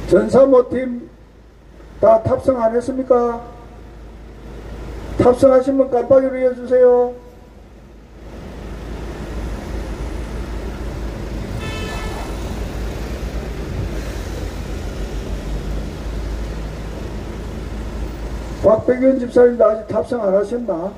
전사모팀 다 탑승 안 했습니까? 탑승하시면 깜빡이로 해주세요. 박백현 집사님도 아직 탑승 안 하셨나?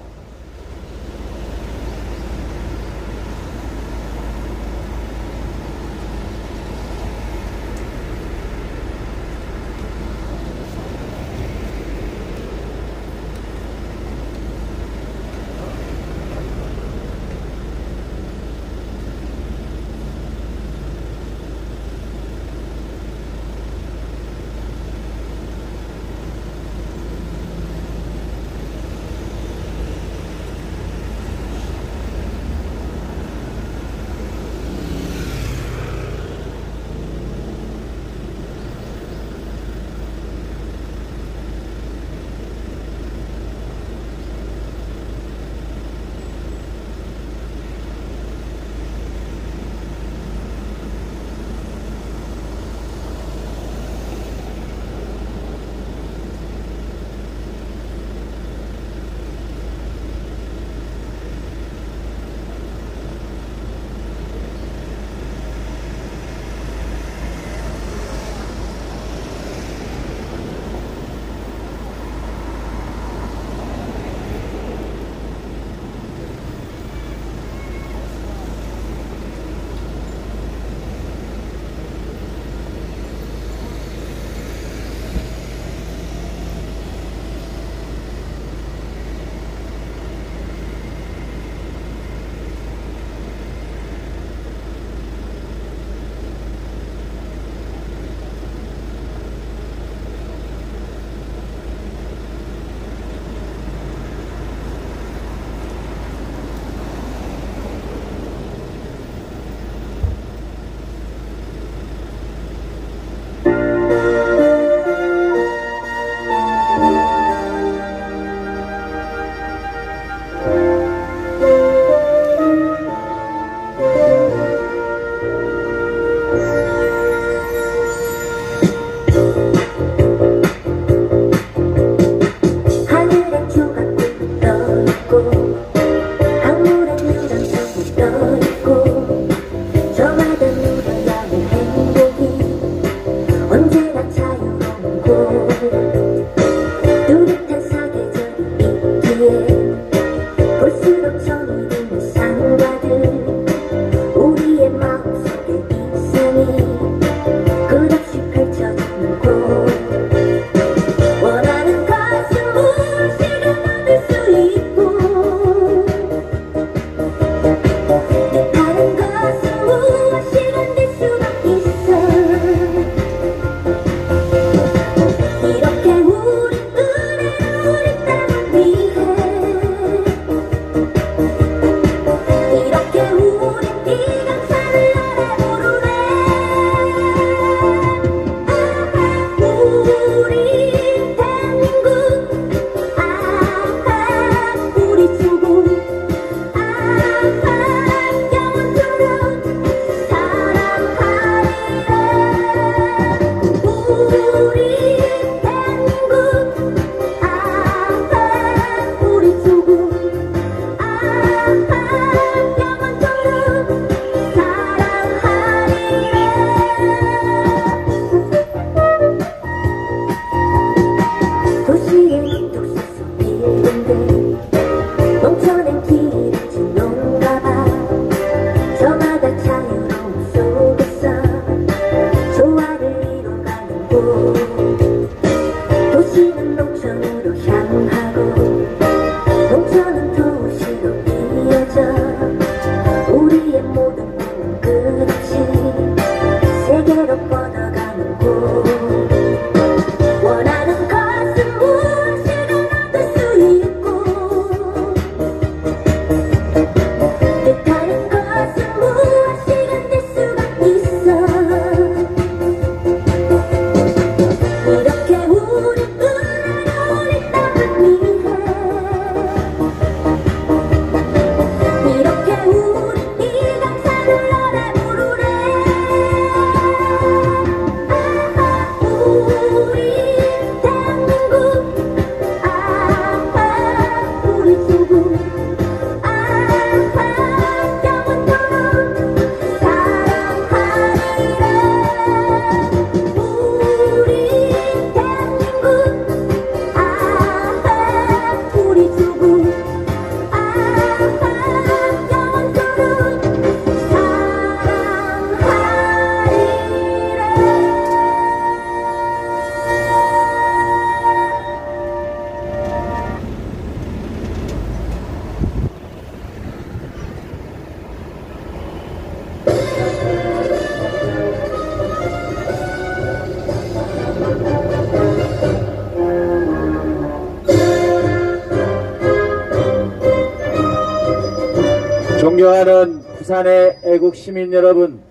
존경하는 부산의 애국 시민 여러분,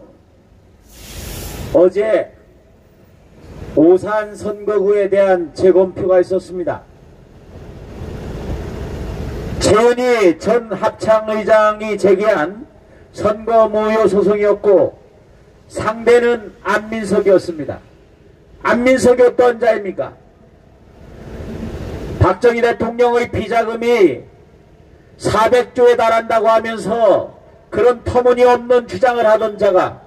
어제 오산 선거구에 대한 재검표가 있었습니다. 최은희 전 합창의장이 제기한 선거 무효 소송이었고 상대는 안민석이었습니다. 안민석이 어떤 자입니까? 박정희 대통령의 비자금이 400조에 달한다고 하면서 그런 터무니없는 주장을 하던 자가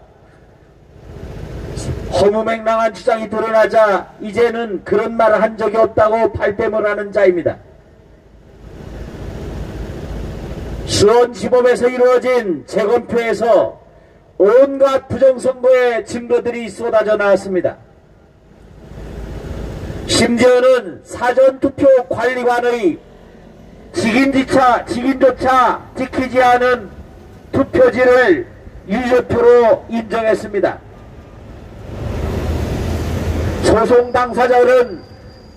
허무맹랑한 주장이 드러나자 이제는 그런 말을 한 적이 없다고 발뺌을 하는 자입니다. 수원지법에서 이루어진 재검표에서 온갖 부정선거의 증거들이 쏟아져 나왔습니다. 심지어는 사전투표 관리관의 직인조차 지키지 않은 투표지를 유효표로 인정했습니다. 소송 당사자는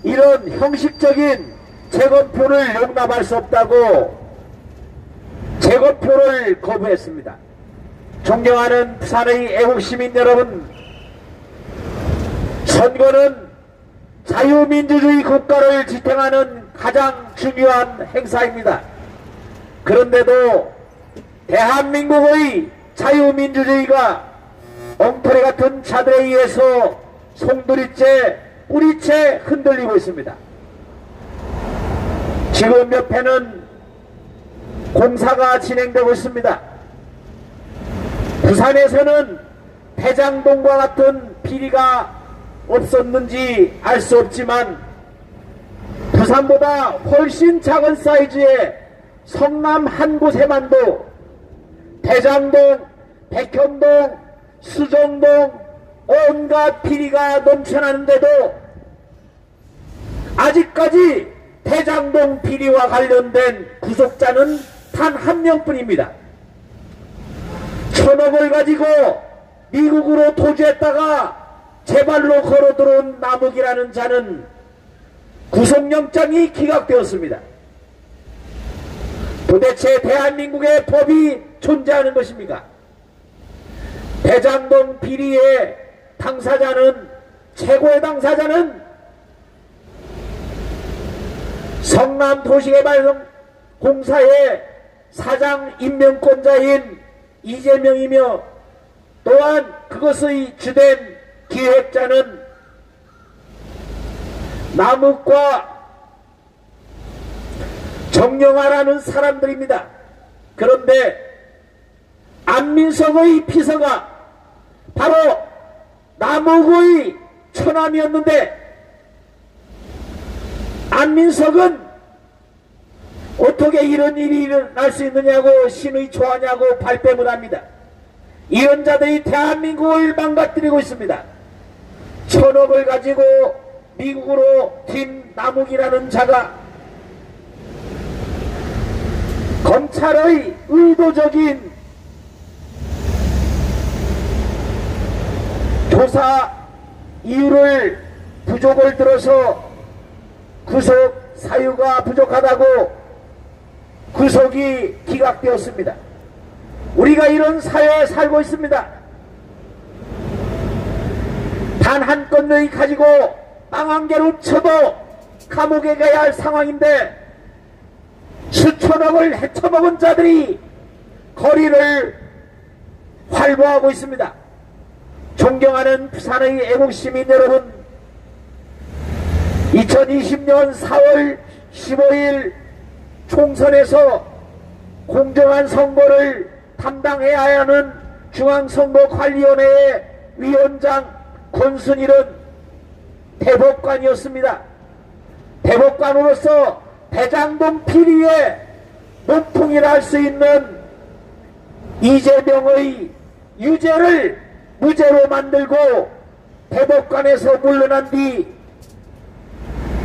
이런 형식적인 재검표를 용납할 수 없다고 재검표를 거부했습니다. 존경하는 부산의 애국시민 여러분, 선거는 자유민주주의 국가를 지탱하는 가장 중요한 행사입니다. 그런데도 대한민국의 자유민주주의가 엉터리 같은 자들에 의해서 송두리째 뿌리째 흔들리고 있습니다. 지금 옆에는 공사가 진행되고 있습니다. 부산에서는 대장동과 같은 비리가 없었는지 알 수 없지만 부산보다 훨씬 작은 사이즈의 성남 한 곳에만도 대장동, 백현동, 수정동 온갖 비리가 넘쳐나는데도 아직까지 대장동 비리와 관련된 구속자는 단 한 명뿐입니다. 1,000억을 가지고 미국으로 도주했다가 제 발로 걸어 들어온 남욱이라는 자는 구속영장이 기각되었습니다. 도대체 대한민국의 법이 존재하는 것입니까? 대장동 비리의 당사자는, 최고의 당사자는 성남도시개발공사의 사장 임명권자인 이재명이며 또한 그것의 주된 기획자는 남욱과 정영아라는 사람들입니다. 그런데 안민석의 비서가 바로 남욱의 처남이었는데 안민석은 어떻게 이런 일이 일어날 수 있느냐고 신의 초하냐고 발뺌을 합니다. 이런 자들이 대한민국을 망가뜨리고 있습니다. 1,000억을 가지고 미국으로 튄 남욱이라는 자가 검찰의 의도적인 조사 이유를 부족을 들어서 구속 사유가 부족하다고 구속이 기각되었습니다. 우리가 이런 사회에 살고 있습니다. 단 한 건을 가지고 빵 개로 쳐도 감옥에 가야 할 상황인데 수천억을 헤쳐먹은 자들이 거리를 활보하고 있습니다. 존경하는 부산의 애국시민 여러분, 2020년 4월 15일 총선에서 공정한 선거를 담당해야 하는 중앙선거관리위원회의 위원장 권순일은 대법관이었습니다. 대법관으로서 대장동 비리의 몸통이라 할 수 있는 이재명의 유죄를 무죄로 만들고 대법관에서 물러난 뒤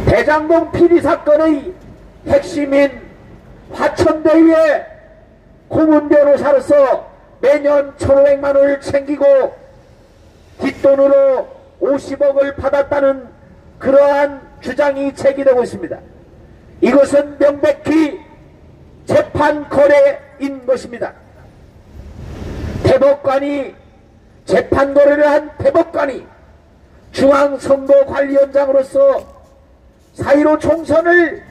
대장동 비리 사건의 핵심인 화천대유의 고문 변호사로서 매년 1,500만 원을 챙기고 뒷돈으로 50억을 받았다는 그러한 주장이 제기되고 있습니다. 이것은 명백히 재판 거래인 것입니다. 대법관이 재판 거래를 한 대법관이 중앙선거관리위원장으로서 4.15 총선을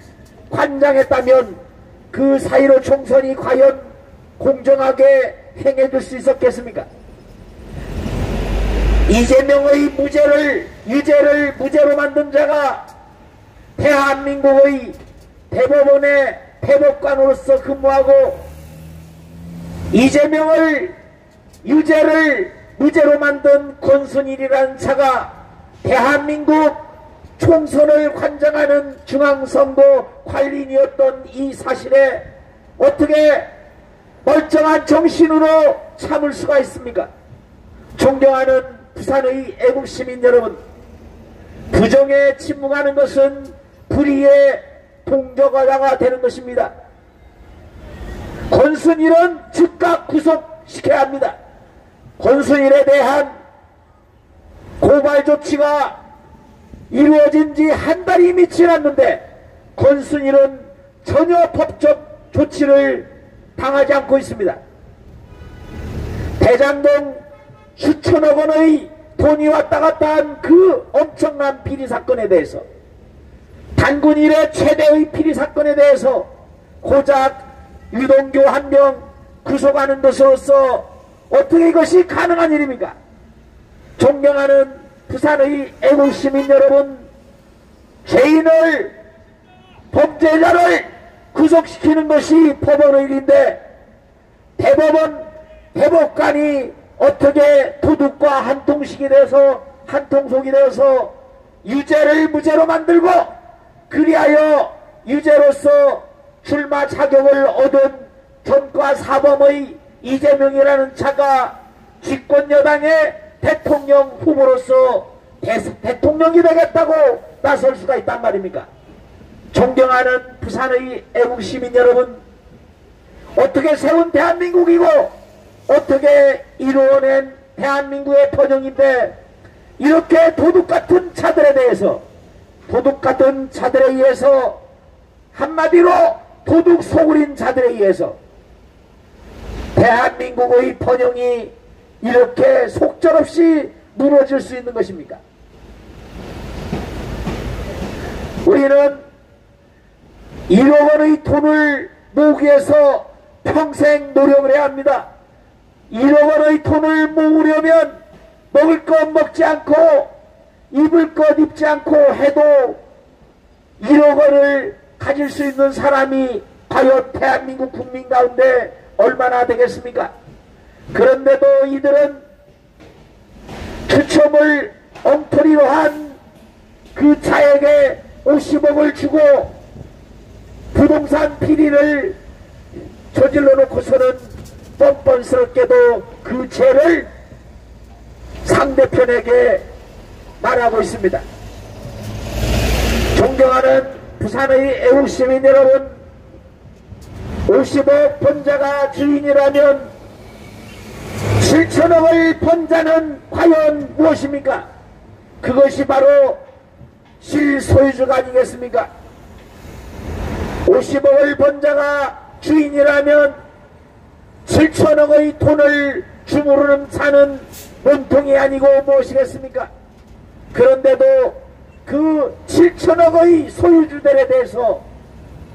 관장했다면 그 4.15 총선이 과연 공정하게 행해줄 수 있었겠습니까? 이재명의 유죄를 무죄로 만든 자가 대한민국의 대법원의 대법관으로서 근무하고 이재명을 유죄를 무죄로 만든 권순일이라는 자가 대한민국 총선을 관장하는 중앙선거관리인이었던 이 사실에 어떻게 멀쩡한 정신으로 참을 수가 있습니까? 존경하는 부산의 애국시민 여러분, 부정에 침묵하는 것은 불의의 동조가다가 되는 것입니다. 권순일은 즉각 구속시켜야 합니다. 권순일에 대한 고발 조치가 이루어진 지 한 달이 이미 지났는데 권순일은 전혀 법적 조치를 당하지 않고 있습니다. 대장동 수천억 원의 돈이 왔다 갔다 한 그 엄청난 비리 사건에 대해서, 단군 이래 최대의 비리 사건에 대해서 고작 유동규 한 명 구속하는 것으로서 어떻게 이것이 가능한 일입니까? 존경하는 부산의 애국시민 여러분, 죄인을, 범죄자를 구속시키는 것이 법원의 일인데 대법관이 어떻게 도둑과 한통속이 되어서 유죄를 무죄로 만들고 그리하여 유죄로서 출마 자격을 얻은 전과 사범의 이재명이라는 자가 집권여당의 대통령 후보로서 대통령이 되겠다고 나설 수가 있단 말입니까? 존경하는 부산의 애국시민 여러분, 어떻게 세운 대한민국이고 어떻게 이루어낸 대한민국의 번영인데 이렇게 도둑같은 자들에 의해서 한마디로 도둑 소굴인 자들에 의해서 대한민국의 번영이 이렇게 속절없이 무너질 수 있는 것입니까? 우리는 1억 원의 돈을 모으기 위해서 평생 노력을 해야 합니다. 1억 원의 돈을 모으려면 먹을 것 먹지 않고 입을 것 입지 않고 해도 1억 원을 가질 수 있는 사람이 과연 대한민국 국민 가운데 얼마나 되겠습니까? 그런데도 이들은 추첨을 엉터리로 한 그 자에게 50억을 주고 부동산 비리를 저질러 놓고서는 뻔뻔스럽게도 그 죄를 상대편에게 말하고 있습니다. 존경하는 부산의 애국시민 여러분, 50억 번 자가 주인이라면 7천억을 번 자는 과연 무엇입니까? 그것이 바로 실소유주가 아니겠습니까? 50억을 번 자가 주인이라면 7천억의 돈을 주무르는 자는 몸통이 아니고 무엇이겠습니까? 그런데도 그 7천억의 소유주들에 대해서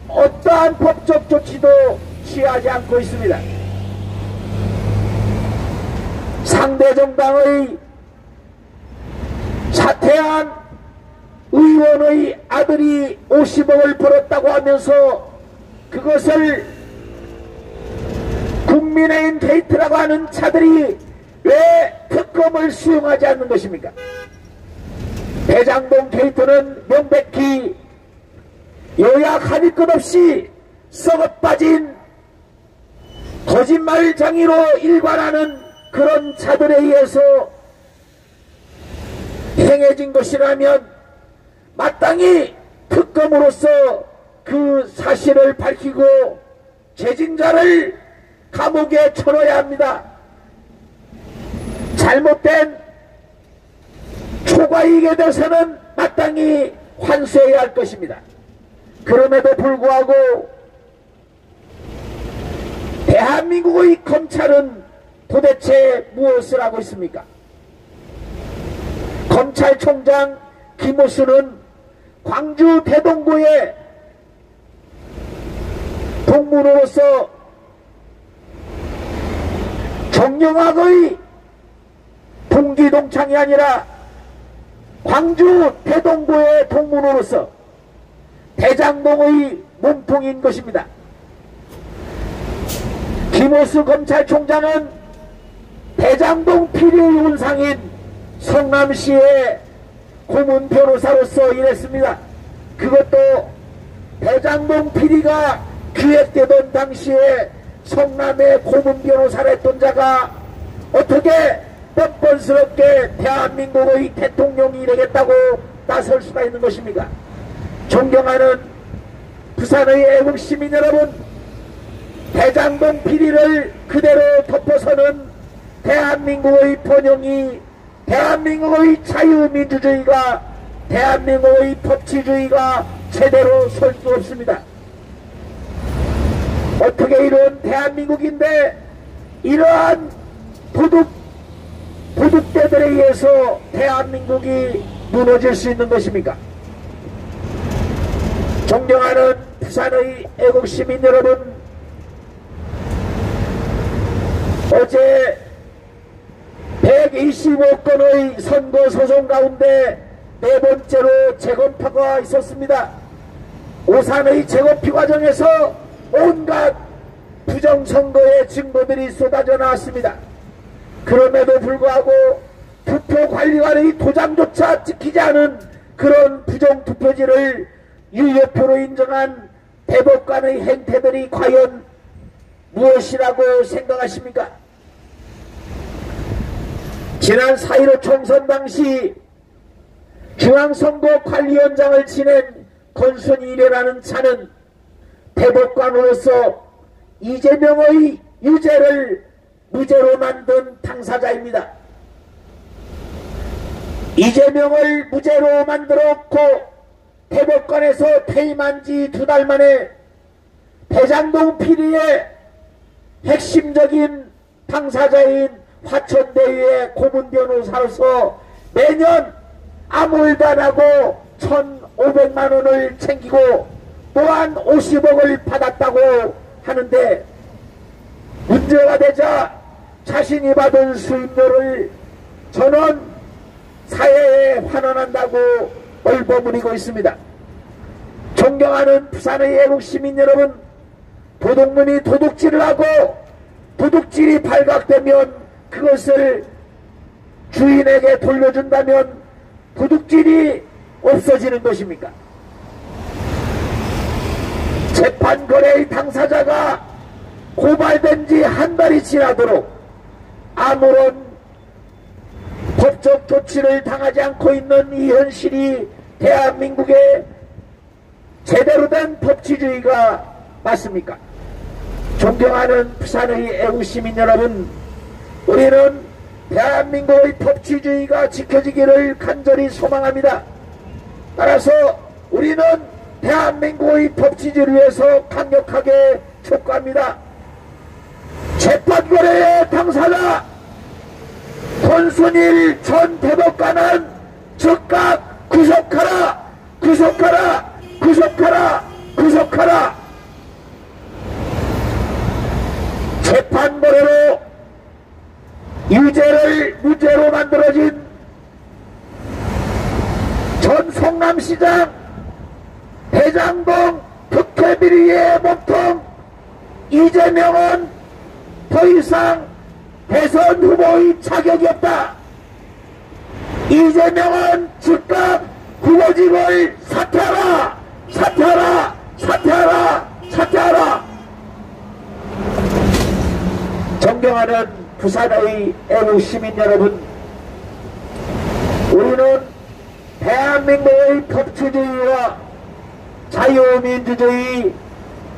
어떠한 법적 조치도 취하지 않고 있습니다. 상대 정당의 사퇴한 의원의 아들이 50억을 벌었다고 하면서 그것을 국민의힘 게이트라고 하는 자들이 왜 특검을 수용하지 않는 것입니까? 대장동 게이트는 명백히 여야 가릴 것 없이 썩어빠진 거짓말쟁이로 일관하는 그런 자들에 의해서 행해진 것이라면 마땅히 특검으로서 그 사실을 밝히고 죄진자를 감옥에 쳐넣어야 합니다. 잘못된 초과이익에 대해서는 마땅히 환수해야 할 것입니다. 그럼에도 불구하고 대한민국의 검찰은 도대체 무엇을 하고 있습니까? 검찰총장 김호수는 광주 대동구의 동문으로서 정영학의 동기동창이 아니라 광주 대동구의 동문으로서 대장동의 몸통인 것입니다. 김호수 검찰총장은 대장동 피리의 운상인 성남시의 고문 변호사로서 일했습니다. 그것도 대장동 피리가 기획되던 당시에 성남의 고문 변호사를 했던 자가 어떻게 뻔뻔스럽게 대한민국의 대통령이 되겠다고 나설 수가 있는 것입니까? 존경하는 부산의 애국시민 여러분, 대장동 비리를 그대로 덮어서는 대한민국의 번영이, 대한민국의 자유민주주의가, 대한민국의 법치주의가 제대로 설 수 없습니다. 어떻게 이런 대한민국인데 이러한 도둑들에 의해서 대한민국이 무너질 수 있는 것입니까? 존경하는 부산의 애국시민 여러분, 어제 125건의 선거소송 가운데 네 번째로 재검표가 있었습니다. 오산의 재검표 과정에서 온갖 부정선거의 증거들이 쏟아져 나왔습니다. 그럼에도 불구하고 투표관리관의 도장조차 찍히지 않은 그런 부정투표지를 유효표로 인정한 대법관의 행태들이 과연 무엇이라고 생각하십니까? 지난 4.15 총선 당시 중앙선거관리위원장을 지낸 권순일이라는 자는 대법관으로서 이재명의 유죄를 무죄로 만든 당사자입니다. 이재명을 무죄로 만들었고 대법관에서 퇴임한 지 2달 만에 대장동 피리의 핵심적인 당사자인 화천대유의 고문 변호사로서 매년 아무 일도 안 하고 1,500만 원을 챙기고 또한 50억을 받았다고 하는데, 문제가 되자 자신이 받은 수임료를 전원 사회에 환원한다고 얼버무리고 있습니다. 존경하는 부산의 애국시민 여러분, 도둑놈이 도둑질을 하고 도둑질이 발각되면 그것을 주인에게 돌려준다면 도둑질이 없어지는 것입니까? 재판거래의 당사자가 고발된 지 한 달이 지나도록 아무런 법적 조치를 당하지 않고 있는 이 현실이 대한민국의 제대로 된 법치주의가 맞습니까? 존경하는 부산의 애국시민 여러분, 우리는 대한민국의 법치주의가 지켜지기를 간절히 소망합니다. 따라서 우리는 대한민국의 법치주의를 위해서 강력하게 촉구합니다. 재판거래의 당사자 권순일 전 대법관은 즉각 구속하라! 구속하라! 구속하라! 구속하라! 재판거래로 유죄를 무죄로 만들어진 전 성남시장 대장동 특혜비리의 몸통 이재명은 더 이상 대선 후보의 자격이 없다. 이재명은 즉각 후보직을 사퇴하라! 사퇴하라! 사퇴하라! 사퇴하라! 존경하는 부산의 애국시민 여러분, 우리는 대한민국의 법치주의와 자유민주주의,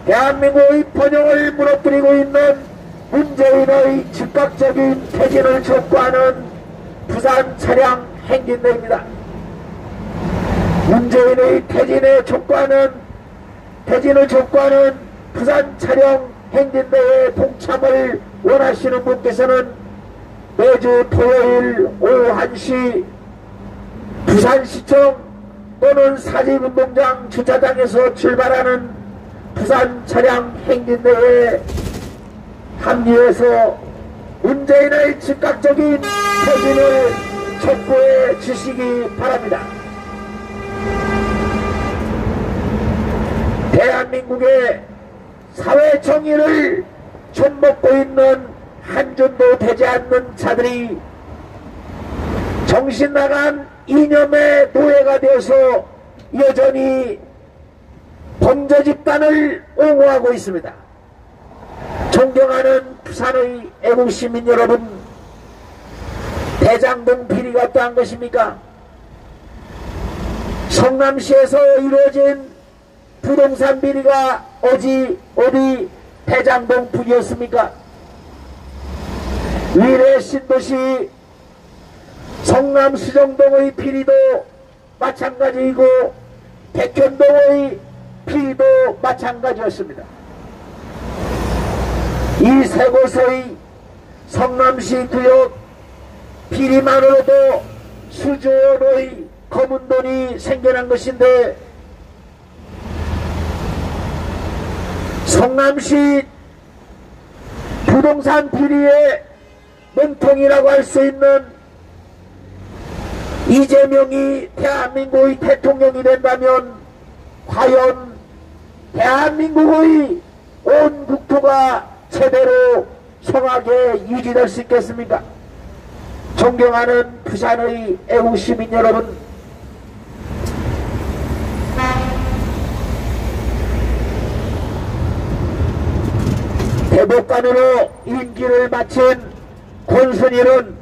대한민국의 번영을 무너뜨리고 있는 문재인의 즉각적인 퇴진을 촉구하는 부산 차량 행진대입니다. 문재인의 퇴진을 촉구하는 부산 차량 행진대에 동참을 원하시는 분께서는 매주 토요일 오후 1시 부산시청 또는 사직운동장 주차장에서 출발하는 부산 차량 행진대회에 합류해서 문재인의 즉각적인 퇴진을 촉구해 주시기 바랍니다. 대한민국의 사회 정의를 좀먹고 있는 한 줌도 되지 않는 자들이 정신 나간 이념의 노예가 되어서 여전히 범죄 집단을 옹호하고 있습니다. 존경하는 부산의 애국시민 여러분, 대장동 비리가 어떠한 것입니까? 성남시에서 이루어진 부동산 비리가 어디 대장동 비리였습니까? 위례 신도시 성남 수정동의 비리도 마찬가지이고 백현동의 비리도 마찬가지였습니다. 이 세 곳의 성남시 구역 비리만으로도 수조 원의 검은 돈이 생겨난 것인데, 성남시 부동산 비리의 몸통이라고 할 수 있는 이재명이 대한민국의 대통령이 된다면 과연 대한민국의 온 국토가 제대로 성하게 유지될 수 있겠습니까? 존경하는 부산의 애국시민 여러분, 대법관으로 임기를 마친 권순일은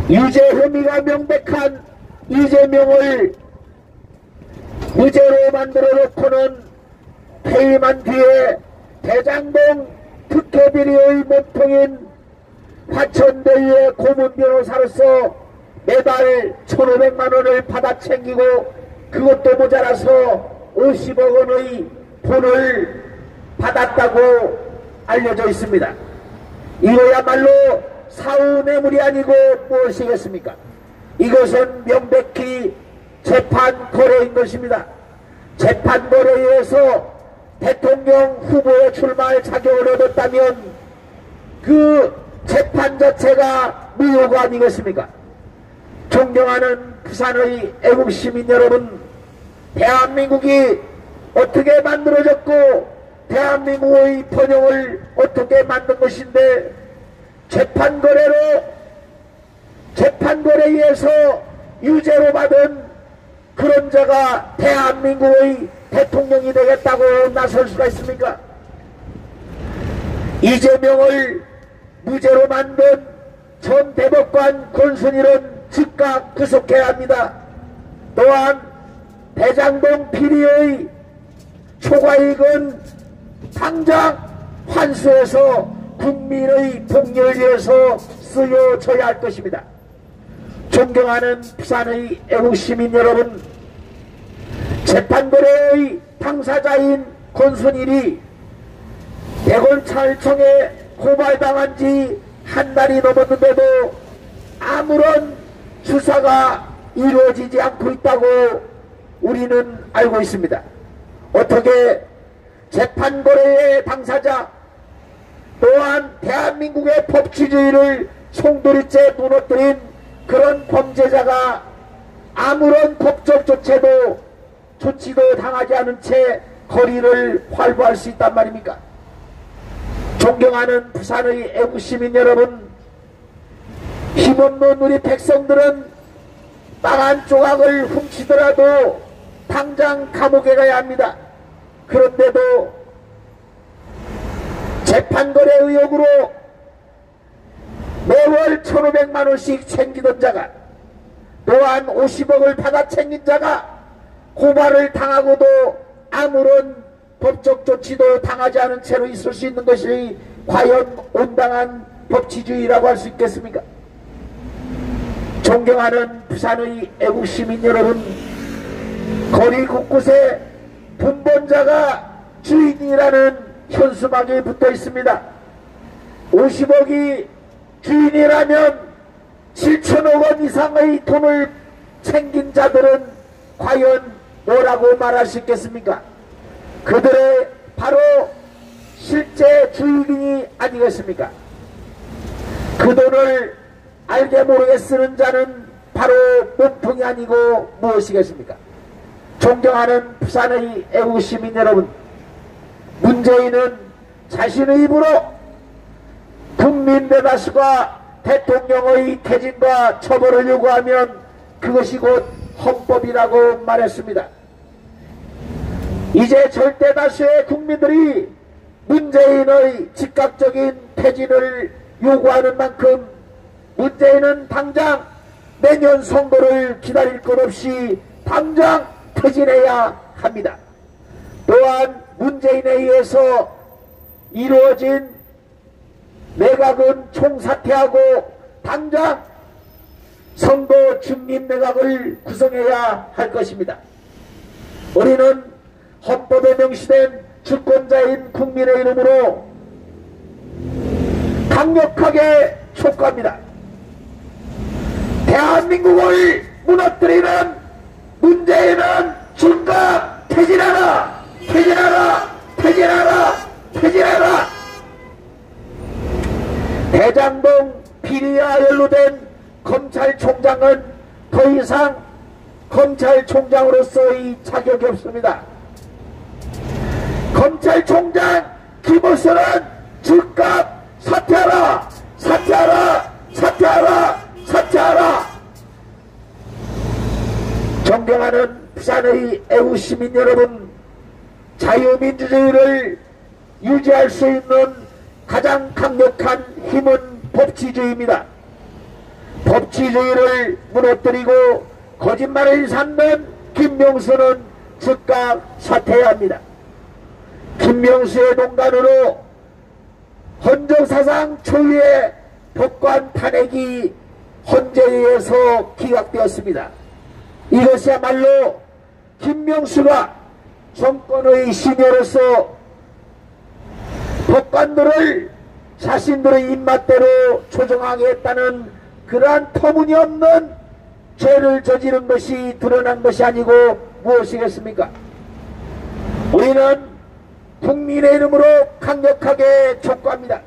유죄 혐의가 명백한 이재명을 무죄로 만들어 놓고는 퇴임한 뒤에 대장동 특혜비리의 몸통인 화천대유의 고문 변호사로서 매달 1,500만원을 받아 챙기고 그것도 모자라서 50억 원의 돈을 받았다고 알려져 있습니다. 이거야말로 사후 뇌물이 아니고 무엇이겠습니까? 이것은 명백히 재판 거래인 것입니다. 재판 거래에 의해서 대통령 후보에 출마할 자격을 얻었다면 그 재판 자체가 무효가 아니겠습니까? 존경하는 부산의 애국시민 여러분, 대한민국이 어떻게 만들어졌고 대한민국의 번영을 어떻게 만든 것인데, 재판 거래에 의해서 유죄로 받은 그런 자가 대한민국의 대통령이 되겠다고 나설 수가 있습니까? 이재명을 무죄로 만든 전 대법관 권순일은 즉각 구속해야 합니다. 또한 대장동 비리의 초과이익은 당장 환수해서 국민의 복리를 위해서 쓰여져야 할 것입니다. 존경하는 부산의 애국시민 여러분, 재판거래의 당사자인 권순일이 대검찰청에 고발당한 지 한 달이 넘었는데도 아무런 수사가 이루어지지 않고 있다고 우리는 알고 있습니다. 어떻게 재판거래의 당사자 또한 대한민국의 법치주의를 송두리째 무너뜨린 그런 범죄자가 아무런 법적 조치도 당하지 않은 채 거리를 활보할 수 있단 말입니까? 존경하는 부산의 애국시민 여러분, 힘없는 우리 백성들은 땅 한 조각을 훔치더라도 당장 감옥에 가야 합니다. 그런데도 재판거래 의혹으로 매월 1,500만원씩 챙기던 자가, 또한 50억을 받아 챙긴 자가 고발을 당하고도 아무런 법적 조치도 당하지 않은 채로 있을 수 있는 것이 과연 온당한 법치주의라고 할 수 있겠습니까? 존경하는 부산의 애국시민 여러분, 거리 곳곳에 분본자가 주인이라는 현수막이 붙어 있습니다. 50억이 주인이라면 7천억 원 이상의 돈을 챙긴 자들은 과연 뭐라고 말할 수 있겠습니까? 그들의 바로 실제 주인이 아니겠습니까? 그 돈을 알게 모르게 쓰는 자는 바로 몸통이 아니고 무엇이겠습니까? 존경하는 부산의 애국시민 여러분, 문재인은 자신의 입으로 국민 대다수가 대통령의 퇴진과 처벌을 요구하면 그것이 곧 헌법이라고 말했습니다. 이제 절대다수의 국민들이 문재인의 즉각적인 퇴진을 요구하는 만큼 문재인은 당장 내년 선거를 기다릴 것 없이 당장 퇴진해야 합니다. 또한 문재인에 의해서 이루어진 내각은 총사퇴하고 당장 선거 중립 내각을 구성해야 할 것입니다. 우리는 헌법에 명시된 주권자인 국민의 이름으로 강력하게 촉구합니다. 대한민국을 무너뜨리는 문재인은 즉각 퇴진하라! 퇴진하라! 퇴진하라! 퇴진하라! 대장동 비리와 연루된 검찰총장은 더 이상 검찰총장으로서의 자격이 없습니다. 검찰총장 김호수는 즉각 사퇴하라! 사퇴하라! 사퇴하라! 사퇴하라! 존경하는 부산의 애국시민 여러분, 자유민주주의를 유지할 수 있는 가장 강력한 힘은 법치주의입니다. 법치주의를 무너뜨리고 거짓말을 삼는 김명수는 즉각 사퇴해야 합니다. 김명수의 농간으로 헌정사상 초유의 법관 탄핵이 헌재에 의해서 기각되었습니다. 이것이야말로 김명수가 정권의 신여로서 법관들을 자신들의 입맛대로 조정하겠다는 그러한 터무니없는 죄를 저지른 것이 드러난 것이 아니고 무엇이겠습니까? 우리는 국민의 이름으로 강력하게 촉구합니다.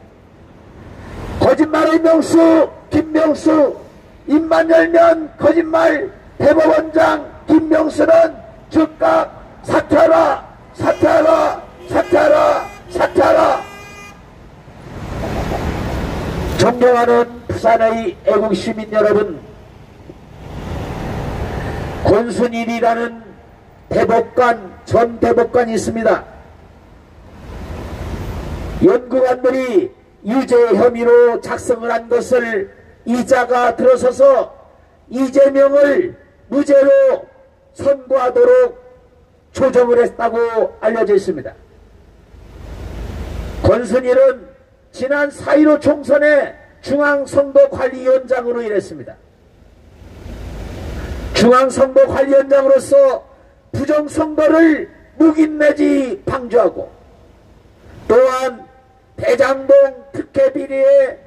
거짓말의 명수 김명수, 입만 열면 거짓말 대법원장 김명수는 즉각 사퇴하라! 사퇴하라! 사퇴하라! 사퇴하라! 존경하는 부산의 애국시민 여러분, 권순일이라는 대법관, 전 대법관이 있습니다. 연구관들이 유죄 혐의로 작성을 한 것을 이자가 들어서서 이재명을 무죄로 선고하도록 조정을 했다고 알려져 있습니다. 권순일은 지난 4.15 총선에 중앙선거관리위원장으로 일했습니다. 중앙선거관리위원장으로서 부정선거를 묵인 내지 방조하고 또한 대장동 특혜 비리의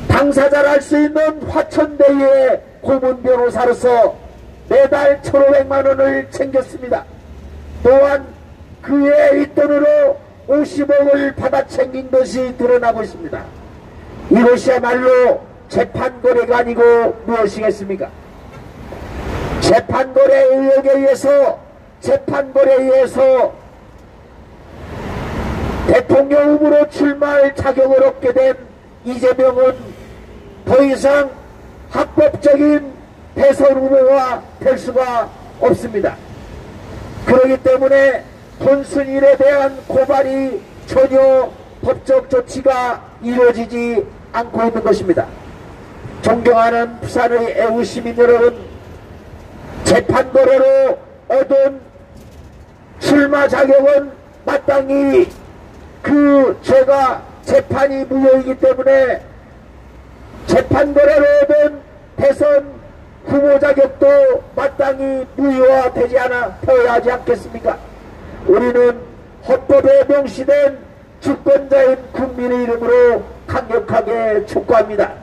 당사자를 할 수 있는 화천대유의 고문 변호사로서 매달 1,500만 원을 챙겼습니다. 또한 그의 윗돈으로 50억을 받아 챙긴 것이 드러나고 있습니다. 이것이야말로 재판거래가 아니고 무엇이겠습니까? 재판거래 의혹에 의해서 대통령 후보로 출마할 자격을 얻게 된 이재명은 더 이상 합법적인 대선 후보가 될 수가 없습니다. 그렇기 때문에 권순일에 대한 고발이 전혀 법적 조치가 이루어지지 않고 있는 것입니다. 존경하는 부산의 애국시민 여러분, 재판거래로 얻은 출마 자격은 마땅히 그 죄가 재판이 무효이기 때문에 재판거래로 얻은 대선 후보 자격도 마땅히 무효화되지 않아 되어야 하지 않겠습니까? 우리는 헌법에 명시된 주권자인 국민의 이름으로 강력하게 촉구합니다.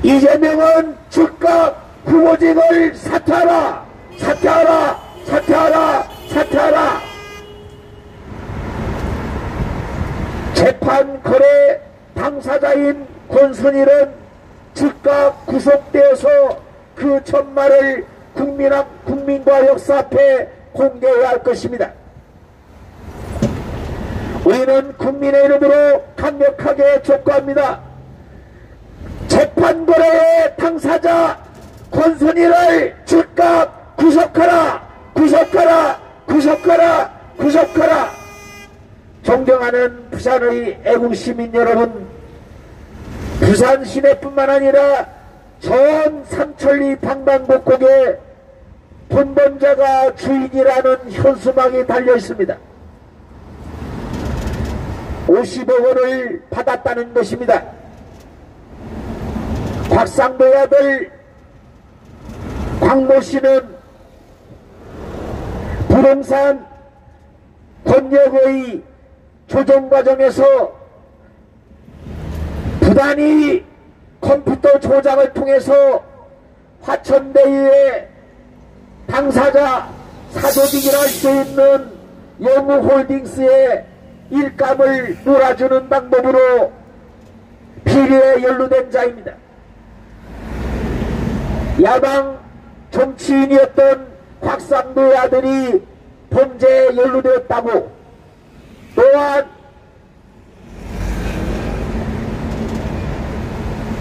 이재명은 즉각 후보직을 사퇴하라! 사퇴하라! 사퇴하라! 사퇴하라! 재판 거래 당사자인 권순일은 즉각 구속되어서 그 전말을 국민과 역사 앞에 공개해야 할 것입니다. 우리는 국민의 이름으로 강력하게 촉구합니다. 재판 거래의 당사자 권순일을 즉각 구속하라! 구속하라! 구속하라! 구속하라! 존경하는 부산의 애국시민 여러분, 부산 시내뿐만 아니라 전 삼천리 방방곡곡에 돈번자가 주인이라는 현수막이 달려 있습니다. 50억 원을 받았다는 것입니다. 곽상도의 아들 광모 씨는 부동산 권역의 조정 과정에서 부단히 컴퓨터 조작을 통해서 화천대유의 당사자 사조직이라 할 수 있는 영우홀딩스의 일감을 몰아주는 방법으로 비리에 연루된 자입니다. 야당 정치인이었던 곽상도의 아들이 범죄에 연루되었다고, 또한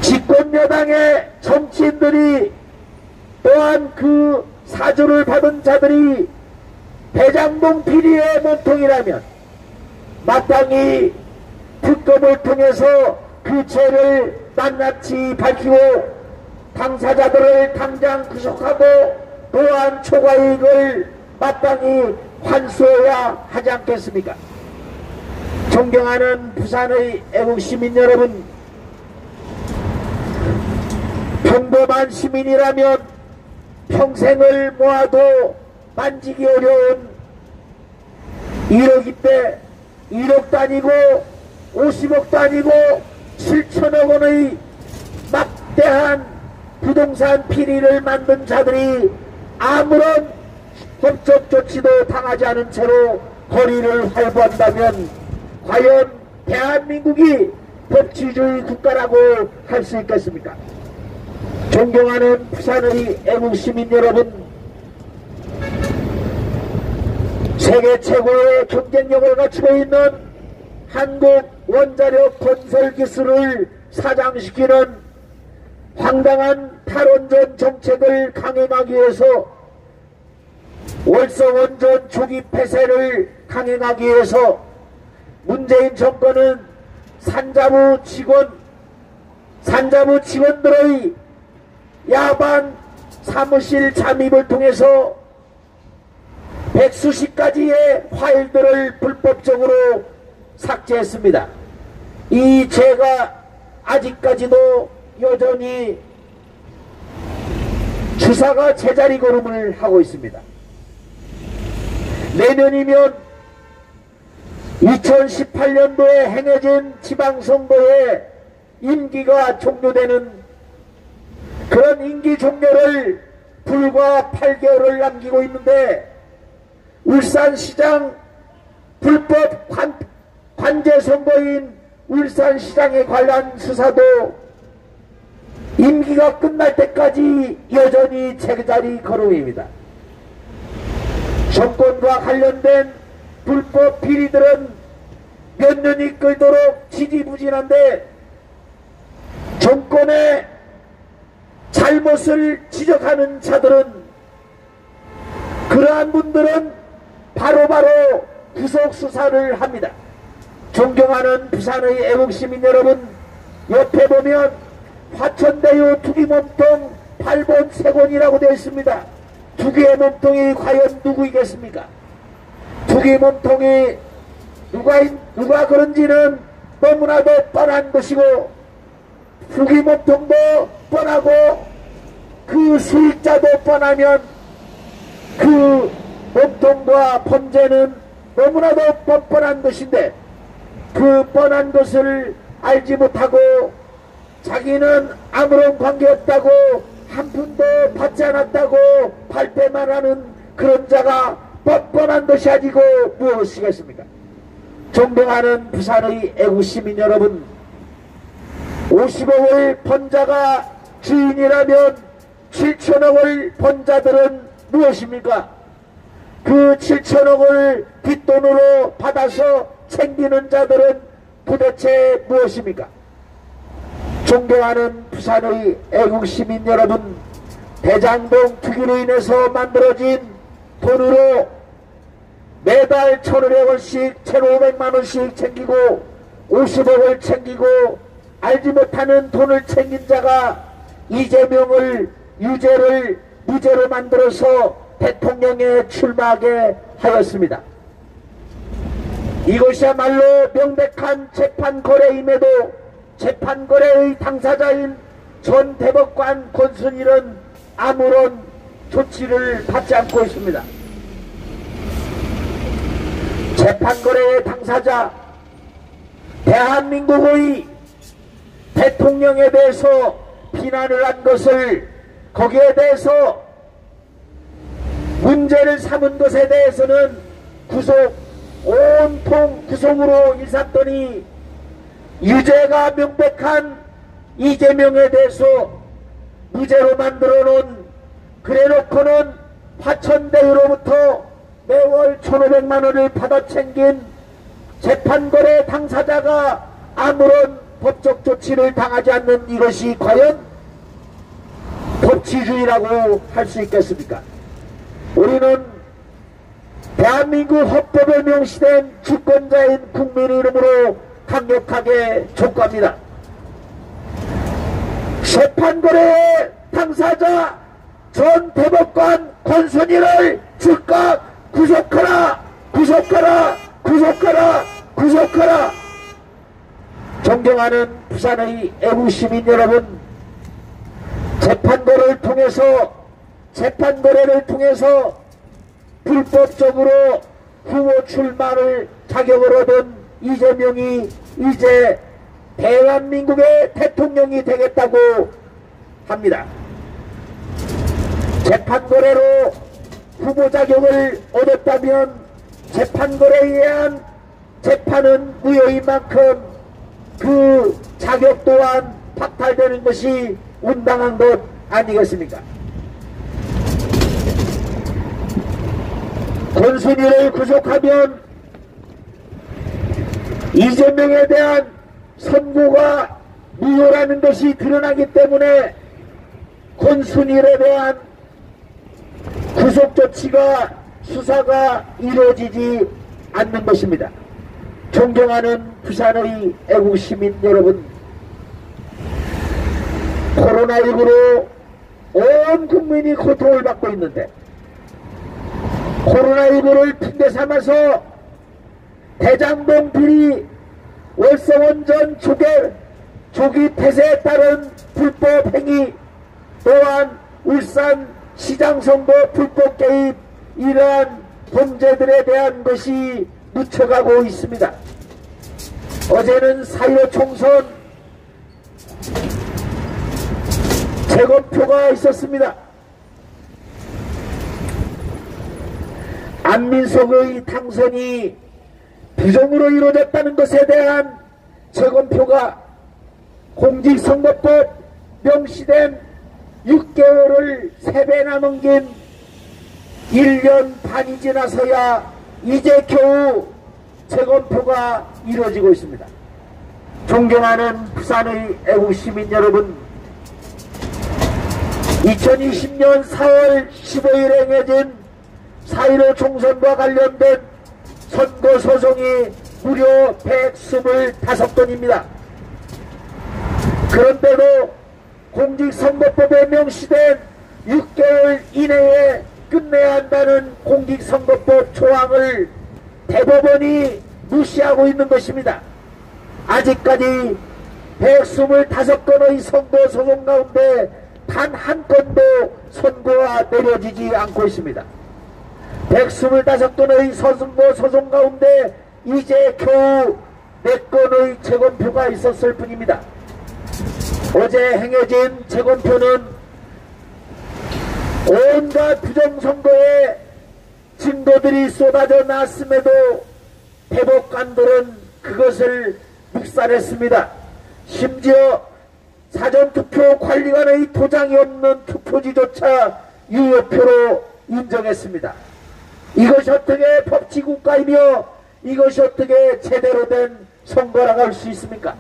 집권여당의 정치인들이 또한 그 사주를 받은 자들이 대장동 비리의 몸통이라면 마땅히 특검을 통해서 그 죄를 낱낱이 밝히고 당사자들을 당장 구속하고 또한 초과이익을 마땅히 환수해야 하지 않겠습니까? 존경하는 부산의 애국시민 여러분, 평범한 시민이라면 평생을 모아도 만지기 어려운 1억인데 1억도 아니고 50억도 아니고 7천억 원의 막대한 부동산 비리를 만든 자들이 아무런 법적 조치도 당하지 않은 채로 거리를 활보한다면 과연 대한민국이 법치주의 국가라고 할 수 있겠습니까? 존경하는 부산의 애국시민 여러분, 세계 최고의 경쟁력을 갖추고 있는 한국 원자력 건설 기술을 사장시키는 황당한 탈원전 정책을 강행하기 위해서, 월성원전 조기 폐쇄를 강행하기 위해서 문재인 정권은 산자부 직원들의 야반 사무실 잠입을 통해서 백수십 가지의 파일들을 불법적으로 삭제했습니다. 이 죄가 아직까지도 여전히 주사가 제자리 걸음을 하고 있습니다. 내년이면 2018년도에 행해진 지방선거의 임기가 종료되는 그런 임기 종료를 불과 8개월을 남기고 있는데, 울산시장 불법 관제 선거인 울산시장에 관한 수사도 임기가 끝날 때까지 여전히 제자리 걸음입니다. 정권과 관련된 불법 비리들은 몇 년이 끌도록 지지부진한데, 정권의 잘못을 지적하는 자들은, 그러한 분들은 바로바로 구속수사를 합니다. 존경하는 부산의 애국시민 여러분, 옆에 보면 화천대유 투기몸통 8번 세권이라고 되어 있습니다. 투기의 몸통이 과연 누구이겠습니까? 투기몸통이 누가 그런지는 너무나도 뻔한 것이고, 투기몸통도 뻔하고 그 수익자도 뻔하면 그 몸통과 범죄는 너무나도 뻔뻔한 것인데, 그 뻔한 것을 알지 못하고 자기는 아무런 관계없다고 한 푼도 받지 않았다고 발뺌만 하는 그런 자가 뻔뻔한 것이 아니고 무엇이겠습니까? 존경하는 부산의 애국시민 여러분, 50억을 번 자가 주인이라면 7천억을 번 자들은 무엇입니까? 그 7천억을 뒷돈으로 받아서 챙기는 자들은 도대체 무엇입니까? 존경하는 부산의 애국시민 여러분, 대장동 투기로 인해서 만들어진 돈으로 매달 1,500원씩 1,500만원씩 챙기고 50억을 챙기고 알지 못하는 돈을 챙긴 자가 이재명을 무죄로 만들어서 대통령에 출마하게 하였습니다. 이것이야말로 명백한 재판거래임에도 재판거래의 당사자인 전 대법관 권순일은 아무런 조치를 받지 않고 있습니다. 재판거래의 당사자 대한민국의 대통령에 대해서 비난을 한 것을, 거기에 대해서 문제를 삼은 것에 대해서는 온통 구속으로 일삼더니 유죄가 명백한 이재명에 대해서 무죄로 만들어 놓은, 그래놓고는 화천대유로부터 매월 1,500만원을 받아 챙긴 재판거래 당사자가 아무런 법적 조치를 당하지 않는 이것이 과연 법치주의라고 할 수 있겠습니까? 우리는 대한민국 헌법에 명시된 주권자인 국민의 이름으로 강력하게 촉구합니다. 재판거래 당사자 전 대법관 권순일을 즉각 구속하라! 구속하라! 구속하라! 구속하라! 존경하는 부산의 애국시민 여러분, 재판거래를 통해서 불법적으로 후보 출마를 자격을 얻은 이재명이 이제 대한민국의 대통령이 되겠다고 합니다. 재판거래로 후보 자격을 얻었다면 재판거래에 의한 재판은 무효인 만큼 그 자격 또한 박탈되는 것이 온당한 것 아니겠습니까? 권순일을 구속하면 이재명에 대한 선고가 무효라는 것이 드러나기 때문에 권순일에 대한 구속조치가 수사가 이루어지지 않는 것입니다. 존경하는 부산의 애국시민 여러분, 코로나19로 온 국민이 고통을 받고 있는데 코로나19를 핑계 삼아서 대장동 비리, 월성원전 조기 폐쇄에 따른 불법 행위, 또한 울산 시장선거 불법 개입, 이러한 범죄들에 대한 것이 묻혀가고 있습니다. 어제는 4.15 총선 재검표가 있었습니다. 안민석의 당선이 부정으로 이루어졌다는 것에 대한 재검표가 공직선거법 명시된 6개월을 3배나 넘긴 1년 반이 지나서야 이제 겨우 재검표가 이루어지고 있습니다. 존경하는 부산의 애국시민 여러분, 2020년 4월 15일에 행해진 4.15 총선과 관련된 선거소송이 무려 125건입니다. 그런데도 공직선거법에 명시된 6개월 이내에 끝내야 한다는 공직선거법 조항을 대법원이 무시하고 있는 것입니다. 아직까지 125건의 선거소송 가운데 단 한 건도 선고가 내려지지 않고 있습니다. 125건의 선거소송 가운데 이제 겨우 4건의 재검표가 있었을 뿐입니다. 어제 행해진 재검표는 온갖 부정선거의 증거들이 쏟아져 나왔음에도 대법관들은 그것을 묵살했습니다. 심지어 사전투표 관리관의 도장이 없는 투표지조차 유효표로 인정했습니다. 이것이 어떻게 법치국가이며 이것이 어떻게 제대로 된 선거라고 할 수 있습니까?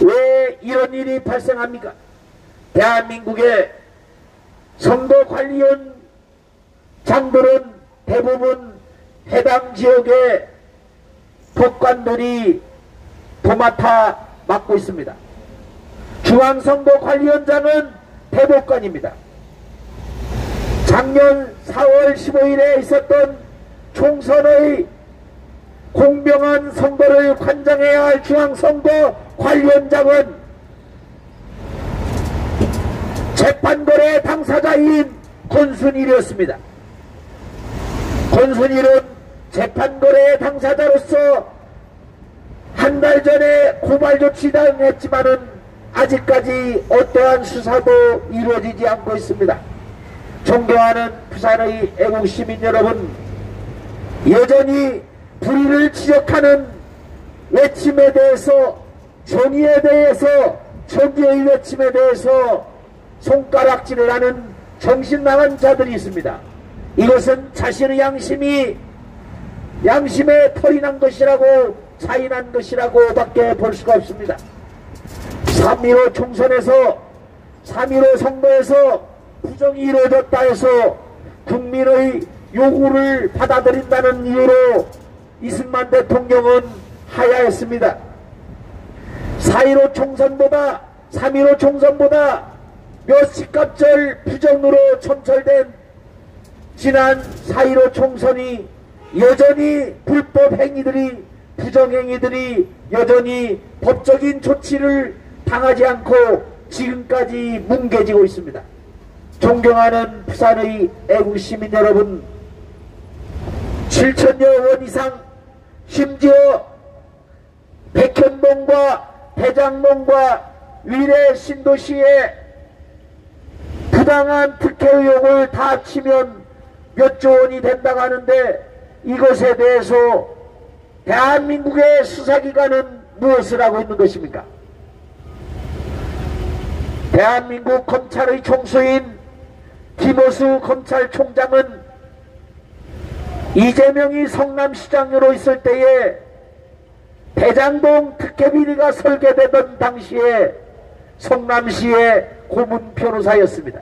왜 이런 일이 발생합니까? 대한민국의 선거관리위원 장들은 대부분 해당 지역의 법관들이 도맡아 맡고 있습니다. 중앙선거관리위원장은 대법관입니다. 작년 4월 15일에 있었던 총선의 공정한 선거를 관장해야 할 중앙선거관리위원장은 재판거래 당사자인 권순일이었습니다. 권순일은 재판거래 당사자로서 한 달 전에 고발 조치 당했지만은 아직까지 어떠한 수사도 이루어지지 않고 있습니다. 존경하는 부산의 애국시민 여러분, 여전히 불의를 지적하는 외침에 대해서, 정의에 대해서, 정의의 외침에 대해서 손가락질을 하는 정신 나간 자들이 있습니다. 이것은 자신의 양심에 털이 난 것이라고, 차이 난 것이라고 밖에 볼 수가 없습니다. 3.15 총선에서, 3.15 선거에서 부정이 이루어졌다 해서 국민의 요구를 받아들인다는 이유로 이승만 대통령은 하야했습니다. 4.15 총선보다, 3.15 총선보다 몇십 갑절 부정으로 첨철된 지난 4.15 총선이 여전히 불법 행위들이, 부정행위들이 여전히 법적인 조치를 당하지 않고 지금까지 뭉개지고 있습니다. 존경하는 부산의 애국시민 여러분, 7천여 원 이상, 심지어 백현동과 대장동과 위례 신도시에 부당한 특혜 의혹을 다 합치면 몇 조 원이 된다고 하는데, 이것에 대해서 대한민국의 수사기관은 무엇을 하고 있는 것입니까? 대한민국 검찰의 총수인 김호수 검찰총장은 이재명이 성남시장으로 있을 때에 대장동 특혜비리가 설계되던 당시에 성남시의 고문 변호사였습니다.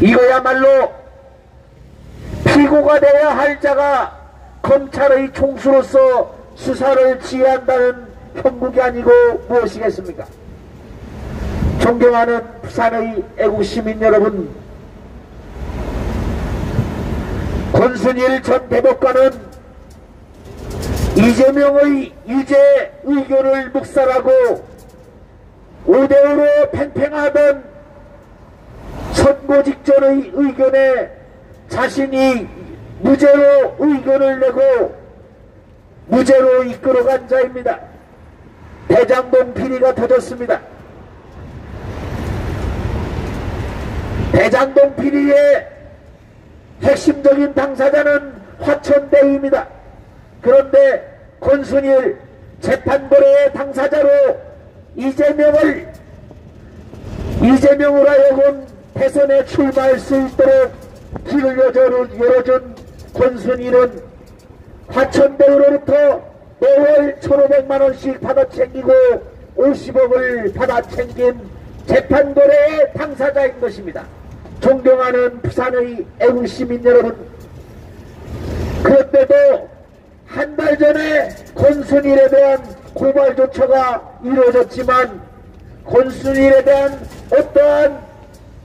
이거야말로 피고가 되어야 할 자가 검찰의 총수로서 수사를 지휘한다는 형국이 아니고 무엇이겠습니까? 존경하는 부산의 애국시민 여러분, 권순일 전 대법관은 이재명의 유죄 의견을 묵살하고 5대5로 팽팽하던 선거 직전의 의견에 자신이 무죄로 의견을 내고 무죄로 이끌어간 자입니다. 대장동 비리가 터졌습니다. 대장동 비리의 핵심적인 당사자는 화천대유입니다. 그런데 권순일 재판거래의 당사자로 이재명으로 하여금 대선에 출마할 수 있도록 길을 열어준 권순일은 화천대유로부터 매월 1,500만원씩 받아챙기고 50억을 받아챙긴 재판거래의 당사자인 것입니다. 존경하는 부산의 애국시민 여러분, 그런데도 한 달 전에 권순일에 대한 고발 조처가 이루어졌지만 권순일에 대한 어떠한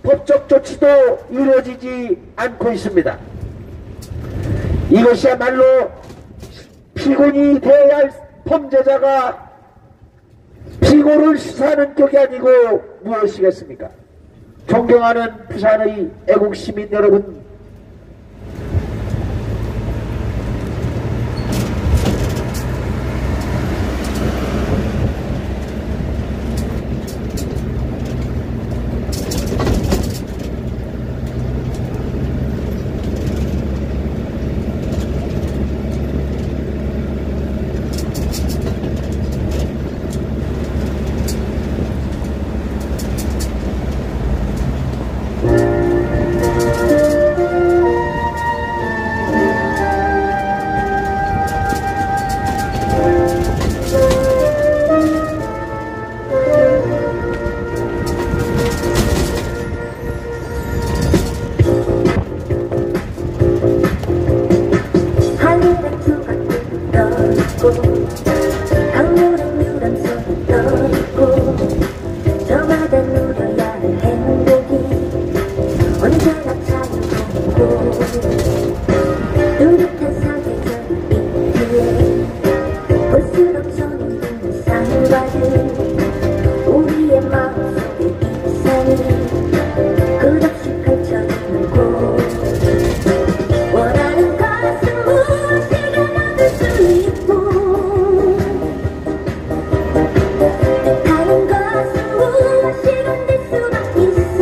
법적 조치도 이루어지지 않고 있습니다. 이것이야말로 피고인이 되어야 할 범죄자가 피고를 수사하는 격이 아니고 무엇이겠습니까? 존경하는 부산의 애국시민 여러분, 받은 우리의 마음속의 이상이 끝없이 펼쳐지는 곳 원하는 것은 무엇이든 얻을 수 있고 뜻하는 것은 무엇이든 될 수가 있어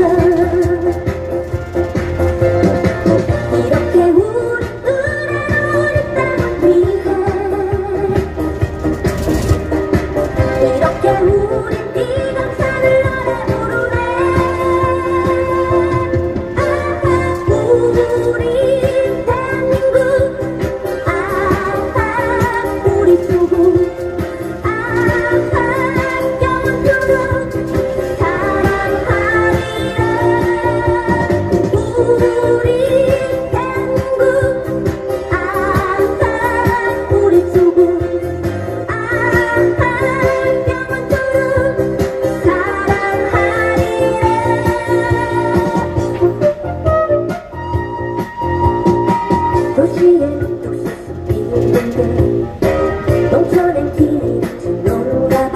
이렇게 우리 은혜로 우리 땅을 위해 이렇게 우린 네 감사를 노래 부르네 우리 대한민국 우리 조국 영원토록 사랑하리라 우리 대한민국 우리 조국 도시엔 독서숲 있는데 농촌엔 길이 같은 농가봐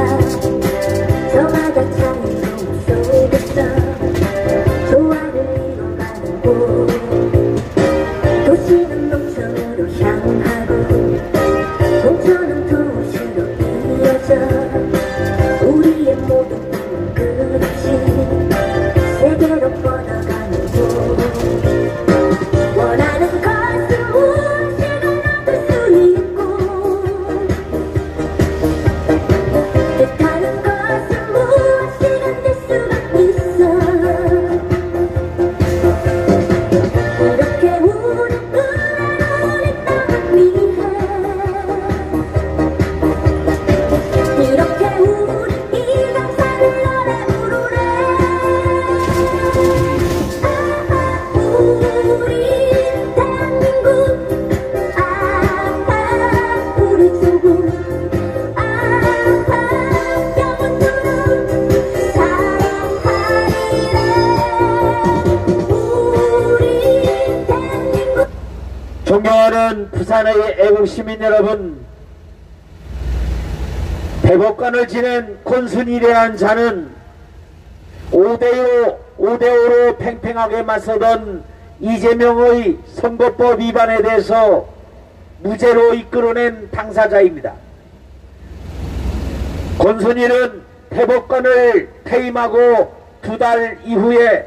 저마다 자유로운 속에서 조화를 이뤄가는 곳 도시는 농촌으로 향하고 농촌은 도시로 이어져 우리의 모든 꿈은 끝없이 세계로 뻗어가는 곳 원하는 것은 무엇이든 얻을 수 있고 뜻하는 것은 무엇이든 될 수가 있어 이렇게 우리 은혜로 우리 땅을 위해 이렇게 우리 이 감사를 노래 부르네 우리 대한민국 우리 조국 영원토록 사랑하리라 우리 대한민국 존경하는 부산의 애국시민 여러분, 대법관을 지낸 권순일이라는 자는 5대5로 팽팽하게 맞서던 이재명의 선거법 위반에 대해서 무죄로 이끌어낸 당사자입니다. 권순일은 대법관을 퇴임하고 2달 이후에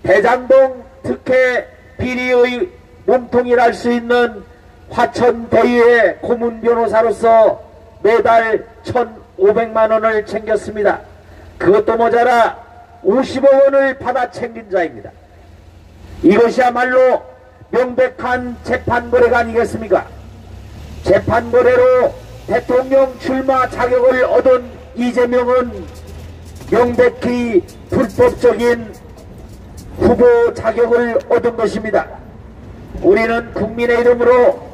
대장동 특혜 비리의 몸통이랄 수 있는 화천대유의 고문 변호사로서 매달 1,500만 원을 챙겼습니다. 그것도 모자라 50억 원을 받아 챙긴 자입니다. 이것이야말로 명백한 재판거래가 아니겠습니까? 재판거래로 대통령 출마 자격을 얻은 이재명은 명백히 불법적인 후보 자격을 얻은 것입니다. 우리는 국민의 이름으로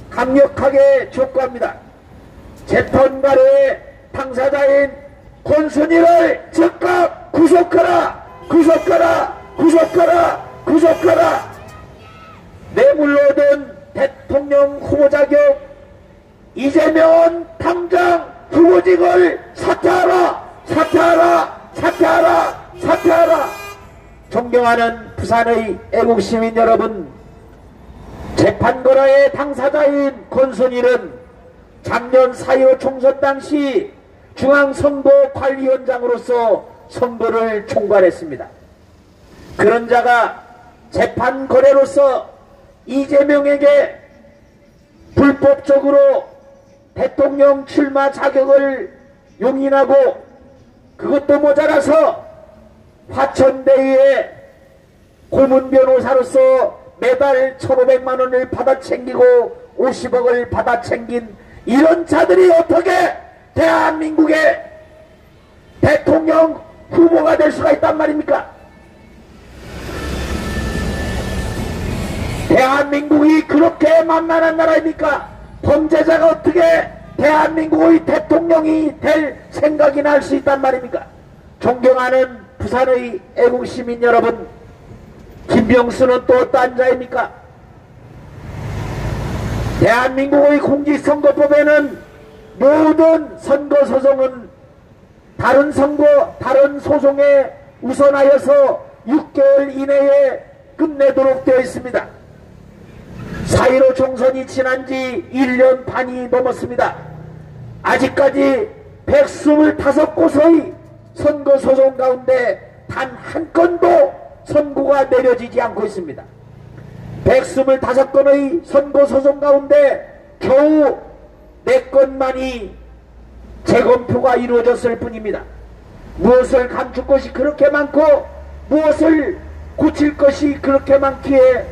강력하게 촉구합니다. 재판거래의 당사자인 권순일을 즉각 구속하라! 구속하라! 구속하라! 구속하라! 뇌물로 얻은 대통령 후보 자격 이재명은 당장 후보직을 사퇴하라! 사퇴하라! 사퇴하라! 사퇴하라! 존경하는 부산의 애국시민 여러분, 재판거래의 당사자인 권순일은 작년 4.15 총선 당시 중앙선거관리위원장으로서 선거를 총괄했습니다. 그런 자가 재판거래로서 이재명에게 불법적으로 대통령 출마 자격을 용인하고 그것도 모자라서 화천대유의 고문 변호사로서 매달 1,500만 원을 받아 챙기고 50억을 받아 챙긴 이런 자들이 어떻게 대한민국의 대통령 후보가 될 수가 있단 말입니까? 대한민국이 그렇게 만만한 나라입니까? 범죄자가 어떻게 대한민국의 대통령이 될 생각이나 할 수 있단 말입니까? 존경하는 부산의 애국시민 여러분, 김병수는 또 어떠한 자입니까? 대한민국의 공직선거법에는 모든 선거 소송은 다른 소송에 우선하여서 6개월 이내에 끝내도록 되어 있습니다. 4.15 총선이 지난 지 1년 반이 넘었습니다. 아직까지 125곳의 선거 소송 가운데 단 한 건도 선고가 내려지지 않고 있습니다. 125건의 선거 소송 가운데 겨우 4건만이 재검표가 이루어졌을 뿐입니다. 무엇을 감출 것이 그렇게 많고 무엇을 고칠 것이 그렇게 많기에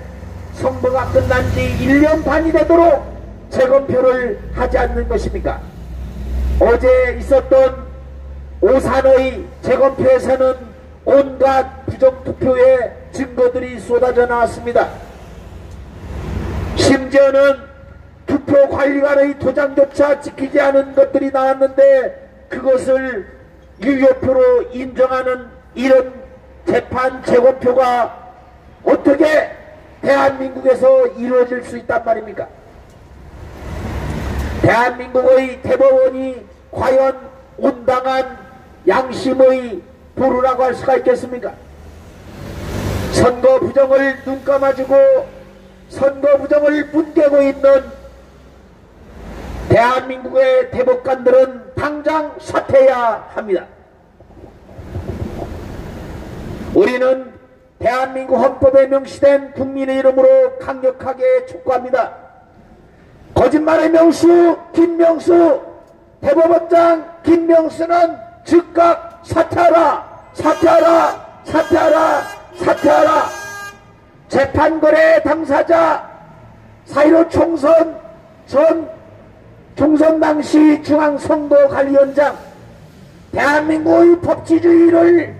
선거가 끝난 지 1년 반이 되도록 재검표를 하지 않는 것입니까? 어제 있었던 오산의 재검표에서는 온갖 부정투표의 증거들이 쏟아져 나왔습니다. 심지어는 투표관리관의 도장조차 지키지 않은 것들이 나왔는데 그것을 유효표로 인정하는 이런 재판 재검표가 어떻게 대한민국에서 이루어질 수 있단 말입니까? 대한민국의 대법원이 과연 온당한 양심의 보루라고 할 수가 있겠습니까? 선거 부정을 눈감아주고 선거 부정을 문개고 있는 대한민국의 대법관들은 당장 사퇴해야 합니다. 우리는 대한민국 헌법에 명시된 국민의 이름으로 강력하게 촉구합니다. 거짓말의 명수 김명수, 대법원장 김명수는 즉각 사퇴하라, 사퇴하라, 사퇴하라, 사퇴하라. 재판거래 당사자 4.15 총선 당시 중앙선거관리위원장, 대한민국의 법치주의를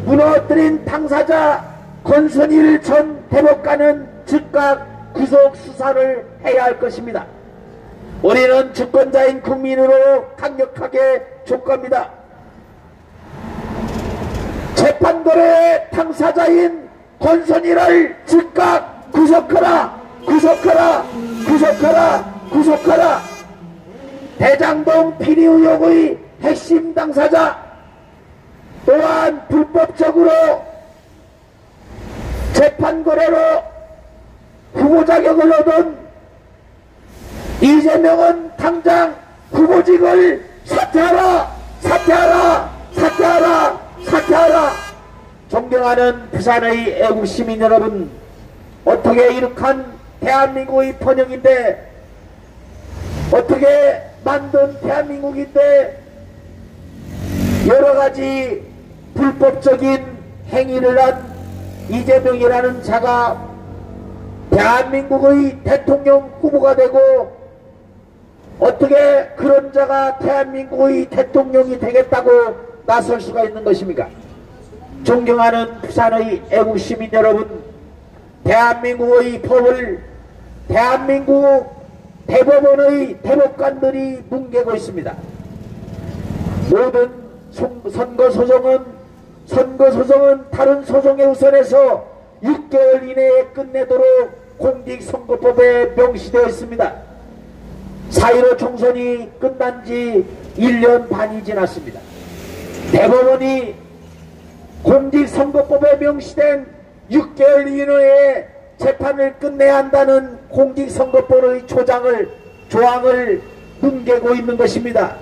무너뜨린 당사자 권선일 전 대법관은 즉각 구속 수사를 해야 할 것입니다. 우리는 주권자인 국민으로 강력하게 촉구합니다. 재판거래 당사자인 권선일을 즉각 구속하라, 구속하라, 구속하라, 구속하라. 대장동 비리 의혹의 핵심 당사자, 또한 불법적으로 재판거래로 후보 자격을 얻은 이재명은 당장 후보직을 사퇴하라, 사퇴하라, 사퇴하라, 사퇴하라. 존경하는 부산의 애국시민 여러분, 어떻게 이룩한 대한민국의 번영인데, 어떻게 만든 대한민국인데 여러가지 불법적인 행위를 한 이재명이라는 자가 대한민국의 대통령 후보가 되고, 어떻게 그런 자가 대한민국의 대통령이 되겠다고 나설 수가 있는 것입니까? 존경하는 부산의 애국시민 여러분, 대한민국의 법을 대한민국 대법원의 대법관들이 뭉개고 있습니다. 모든 선거소송은 다른 소송에 우선해서 6개월 이내에 끝내도록 공직선거법에 명시되어 있습니다. 4.15 총선이 끝난 지 1년 반이 지났습니다. 대법원이 공직선거법에 명시된 6개월 이내에 재판을 끝내야 한다는 공직선거법의 조항을 뭉개고 있는 것입니다.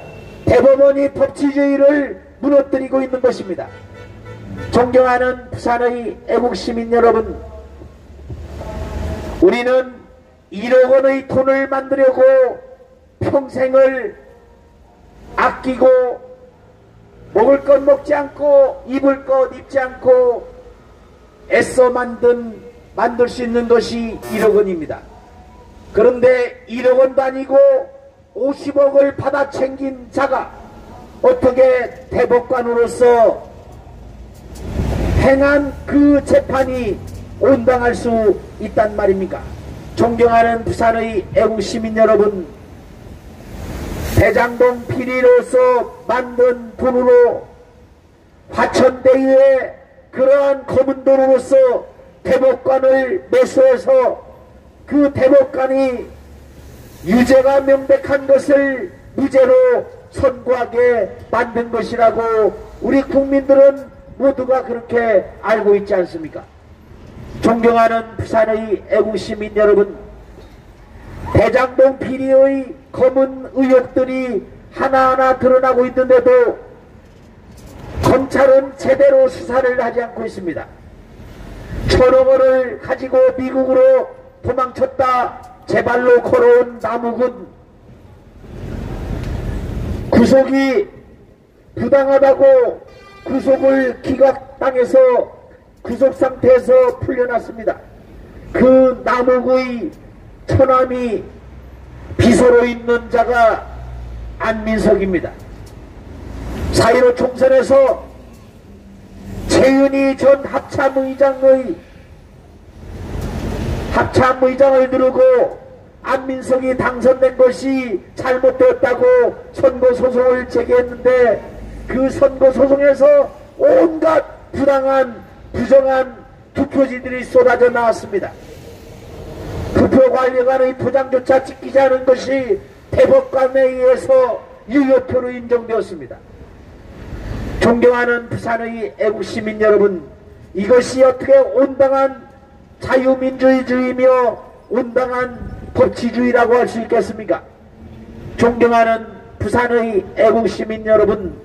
대법원이 법치주의를 무너뜨리고 있는 것입니다. 존경하는 부산의 애국시민 여러분, 우리는 1억 원의 돈을 만들려고 평생을 아끼고 먹을 것 먹지 않고 입을 것 입지 않고 애써 만들 수 있는 것이 1억 원입니다. 그런데 1억 원도 아니고 50억을 받아 챙긴 자가 어떻게 대법관으로서 행한 그 재판이 온당할 수 있단 말입니까? 존경하는 부산의 애국시민 여러분, 대장동 비리로서 만든 돈으로 화천대유의 그러한 검은 돈으로서 대법관을 매수해서 그 대법관이 유죄가 명백한 것을 무죄로 선고하게 만든 것이라고 우리 국민들은 모두가 그렇게 알고 있지 않습니까? 존경하는 부산의 애국시민 여러분, 대장동 비리의 검은 의혹들이 하나하나 드러나고 있는데도 검찰은 제대로 수사를 하지 않고 있습니다. 천억원을 가지고 미국으로 도망쳤다 제 발로 걸어온 남욱은 구속이 부당하다고 구속을 기각당해서 구속상태에서 풀려났습니다. 그 남욱의 처남이 비서로 있는 자가 안민석입니다. 4.15 총선에서 최은희 전 합참의장을 누르고 안민석이 당선된 것이 잘못되었다고 선거소송을 제기했는데 그 선거소송에서 온갖 부당한 부정한 투표지들이 쏟아져 나왔습니다. 투표관리관의 포장조차 지키지 않은 것이 대법관에 의해서 유효표로 인정되었습니다. 존경하는 부산의 애국시민 여러분, 이것이 어떻게 온당한 자유민주주의며 온당한 법치주의라고 할 수 있겠습니까? 존경하는 부산의 애국시민 여러분,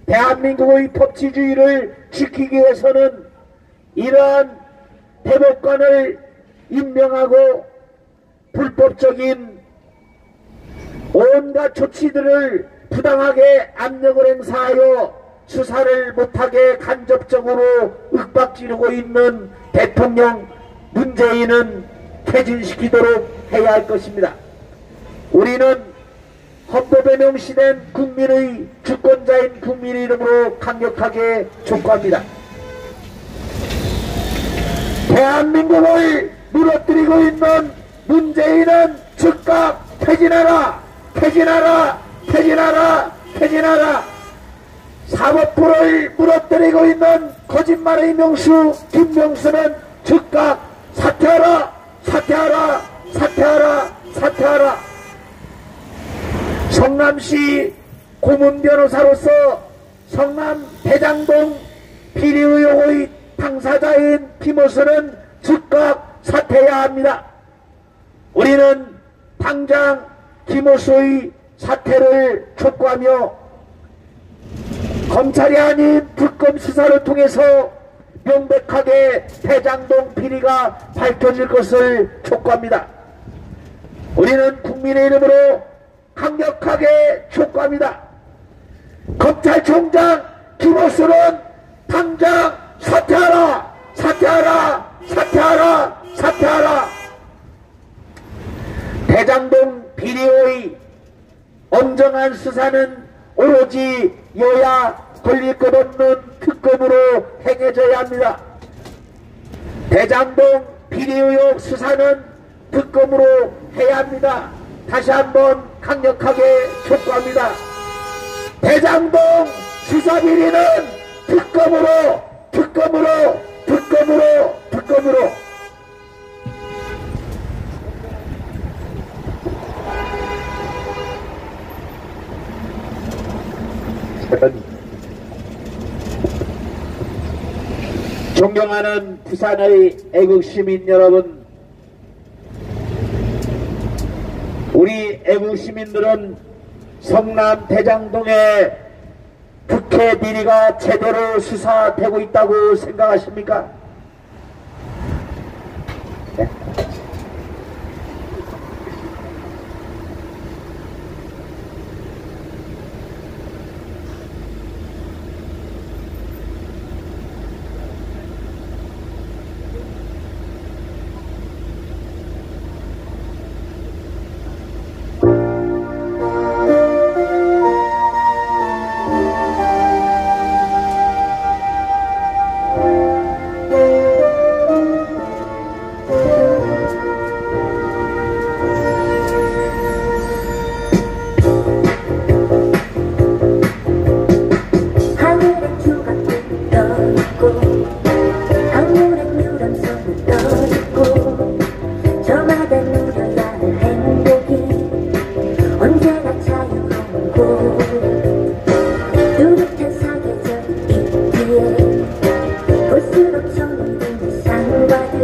대한민국의 법치주의를 지키기 위해서는 이러한 대법관을 임명하고 불법적인 온갖 조치들을 부당하게 압력을 행사하여 수사를 못하게 간접적으로 윽박지르고 있는 대통령 문재인은 퇴진시키도록 해야 할 것입니다. 우리는 헌법에 명시된 국민의 주권자인 국민의 이름으로 강력하게 촉구합니다. 대한민국을 무너뜨리고 있는 문재인은 즉각 퇴진하라! 퇴진하라! 퇴진하라! 퇴진하라! 사법부를 무너뜨리고 있는 거짓말의 명수 김명수는 즉각 사퇴하라! 사퇴하라! 사퇴하라! 사퇴하라! 성남시 고문 변호사로서 성남 대장동 비리 의혹의 당사자인 김호수는 즉각 사퇴해야 합니다. 우리는 당장 김호수의 사퇴를 촉구하며 검찰이 아닌 특검 수사를 통해서 명백하게 대장동 비리가 밝혀질 것을 촉구합니다. 우리는 국민의 이름으로 강력하게 촉구합니다. 검찰총장 김호수는 당장 사퇴하라! 사퇴하라! 사퇴하라! 사퇴하라! 대장동 비리의 엄정한 수사는 오로지 여야 걸릴 것 없는 특검으로 행해져야 합니다. 대장동 비리 의혹 수사는 특검으로 해야 합니다. 다시 한번 강력하게 촉구합니다. 대장동 수사 비리는 특검으로 특검으로 특검으로 특검으로 존경하는 부산의 애국시민 여러분, 우리 애국시민들은 성남 대장동의 국회 비리가 제대로 수사되고 있다고 생각하십니까? 네. 자유로운 곳 뚜렷한 사계절 있기에 볼수록 정리되는 산과들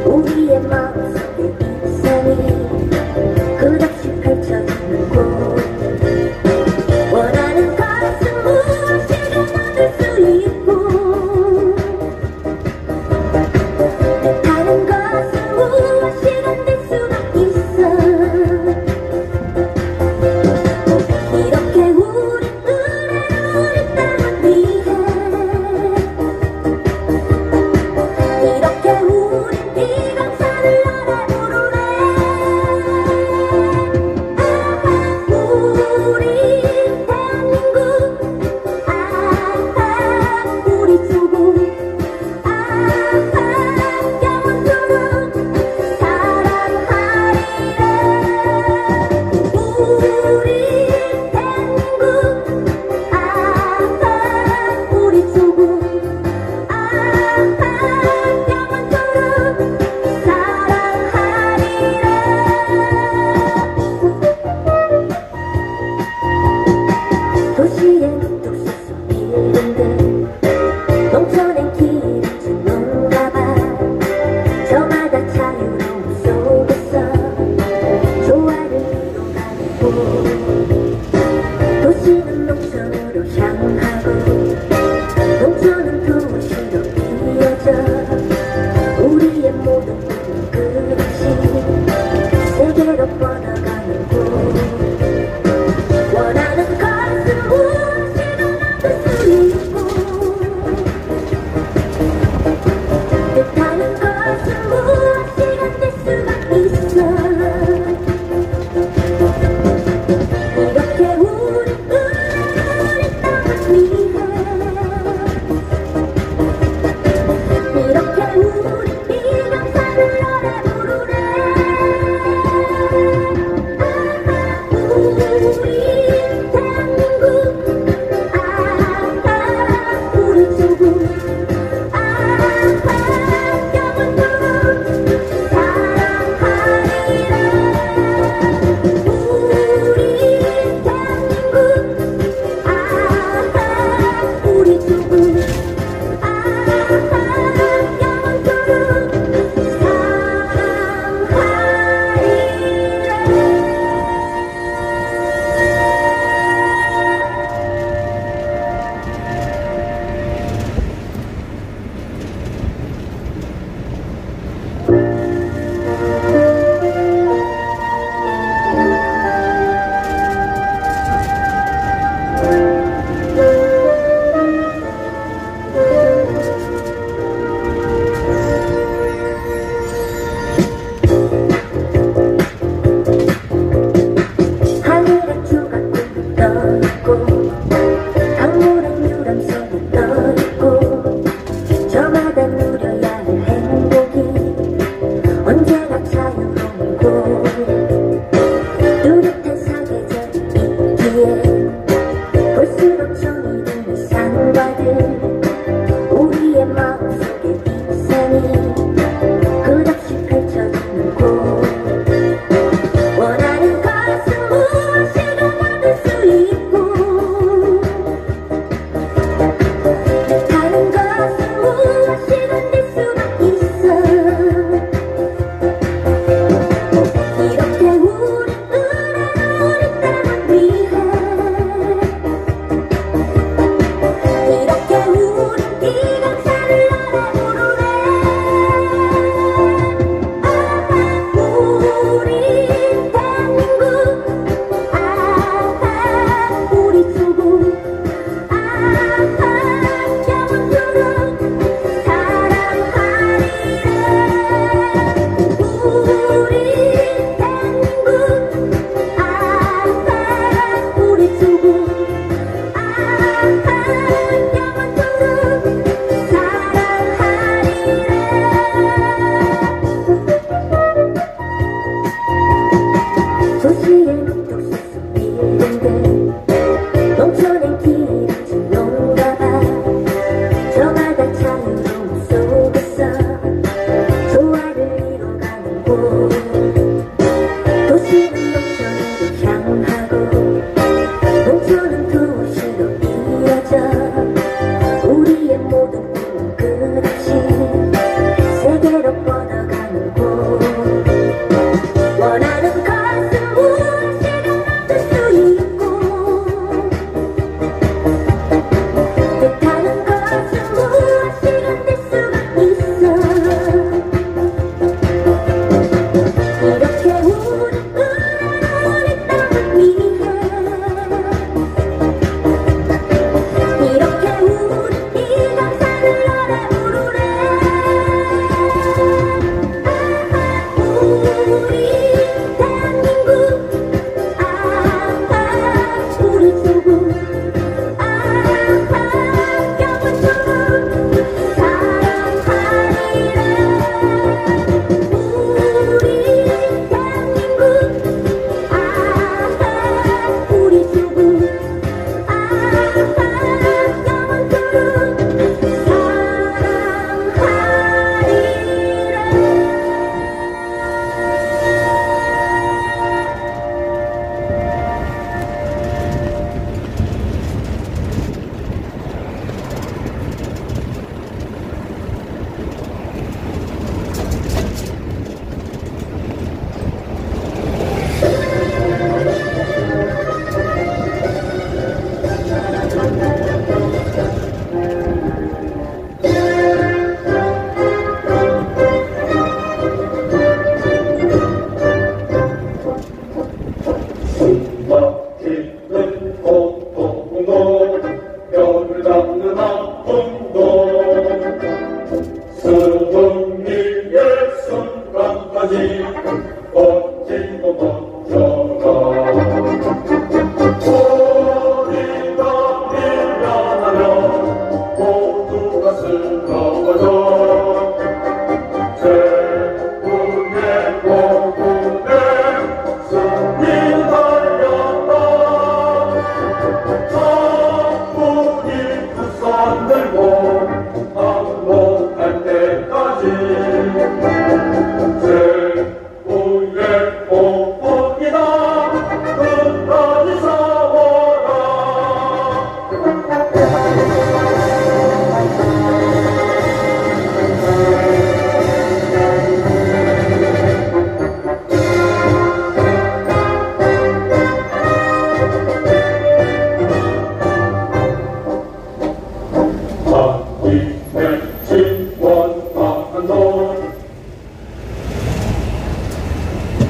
우리의 마음속의 일상이 끝없이 펼쳐지는 곳 원하는 것은 무엇이든 얻을 수 있고 뜻하는 것은 무엇이든 될 수가 있어 이렇게 우린 은혜로 우리 땅을 위해 이렇게 우린 비강산을 노래 부르네 우리 대한민국 우리 조국 영원토록 사랑하리라 우리 대한민국 우리 조국 영원토록 사랑하리라 도시엔 독서속 이름들 농촌엔 길을 주는가 봐 저마다 자유로움 속에서 조화를 이뤄가는 곳 도시는 농촌으로 향하고 농촌은 도시로 이어져 우리의 모든 꿈은 끝없이 세계로 뻗어가는 곳 원하는 것은 무엇이든 얻을 수 있고 뜻하는 것은 무엇이든 될 수가 있어 이렇게 우리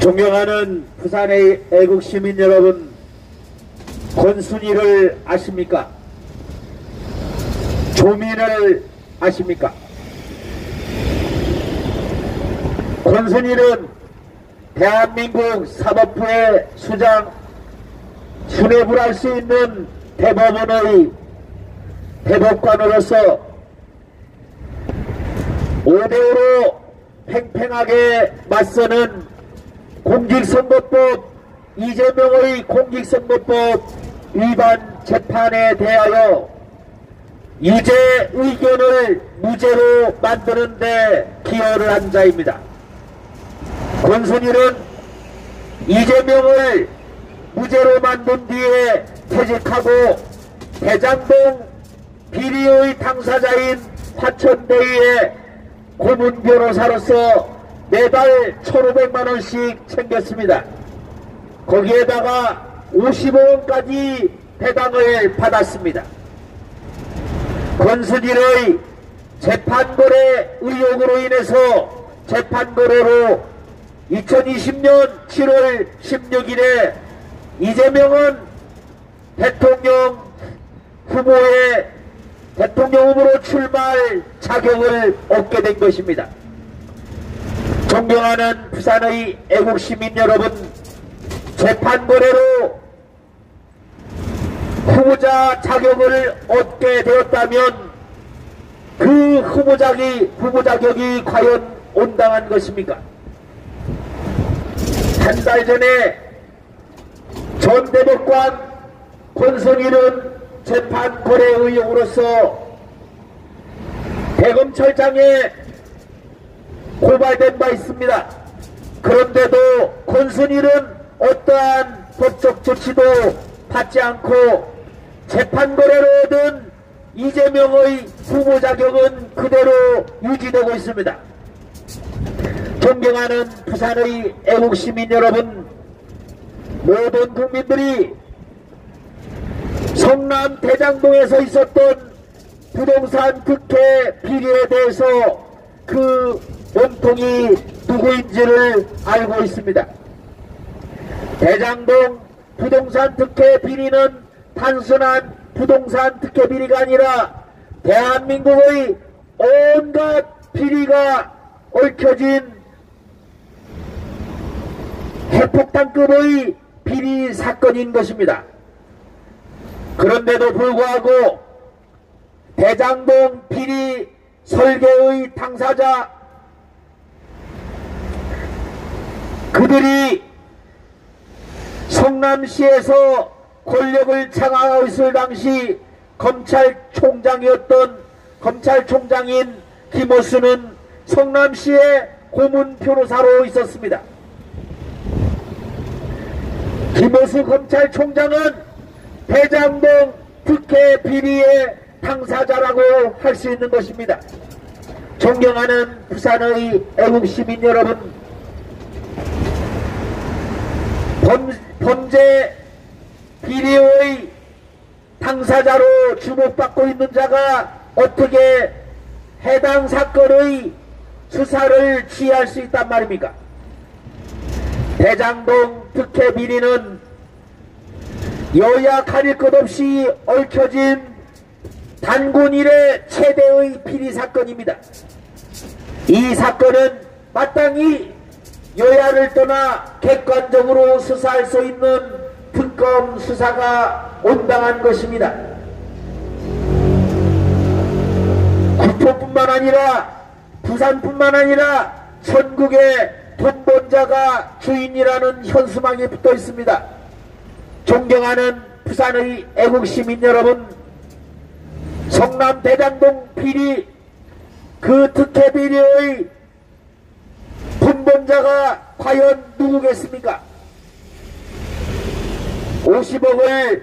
존경하는 부산의 애국 시민 여러분, 권순이를 아십니까? 조민을 아십니까? 권순이는 대한민국 사법부의 수장, 수뇌부를 할 수 있는 대법원의 대법관으로서 5대5로 팽팽하게 맞서는 공직선거법, 이재명의 공직선거법 위반 재판에 대하여 유죄 의견을 무죄로 만드는 데 기여를 한 자입니다. 권순일은 이재명을 무죄로 만든 뒤에 퇴직하고 대장동 비리의 당사자인 화천대유의 고문 변호사로서 매달 1,500만원씩 챙겼습니다. 거기에다가 55원까지 배당을 받았습니다. 권순일의 재판거래 의혹으로 인해서 재판거래로 2020년 7월 16일에 이재명은 대통령 후보로 출마할 자격을 얻게 된 것입니다. 존경하는 부산의 애국시민 여러분, 재판거래로 후보자 자격을 얻게 되었다면 그 후보 자격이 과연 온당한 것입니까? 한 달 전에 전 대법관 권순일은 재판 거래 의혹으로서 대검찰청에 고발된 바 있습니다. 그런데도 권순일은 어떠한 법적 조치도 받지 않고 재판 거래로 얻은 이재명의 후보 자격은 그대로 유지되고 있습니다. 존경하는 부산의 애국시민 여러분, 모든 국민들이 성남 대장동에서 있었던 부동산 특혜 비리에 대해서 그 몸통이 누구인지를 알고 있습니다. 대장동 부동산 특혜 비리는 단순한 부동산 특혜 비리가 아니라 대한민국의 온갖 비리가 얽혀진 핵폭탄급의 비리 사건인 것입니다. 그런데도 불구하고 대장동 비리 설계의 당사자 그들이 성남시에서 권력을 장악하고 있을 당시 검찰총장인 김호수는 성남시의 고문 변호사로 있었습니다. 김호수 검찰총장은 대장동 특혜 비리의 당사자라고 할 수 있는 것입니다. 존경하는 부산의 애국시민 여러분, 범죄 비리의 당사자로 주목받고 있는 자가 어떻게 해당 사건의 수사를 취할 수 있단 말입니까? 대장동 특혜 비리는 여야 가릴 것 없이 얽혀진 단군 이래 최대의 비리 사건입니다. 이 사건은 마땅히 여야를 떠나 객관적으로 수사할 수 있는 특검 수사가 온당한 것입니다. 구포뿐만 아니라 부산뿐만 아니라 전국에 돈 번 자가 주인이라는 현수막이 붙어 있습니다. 존경하는 부산의 애국시민 여러분, 성남 대장동 비리, 그 특혜 비리의 분범자가 과연 누구겠습니까? 50억을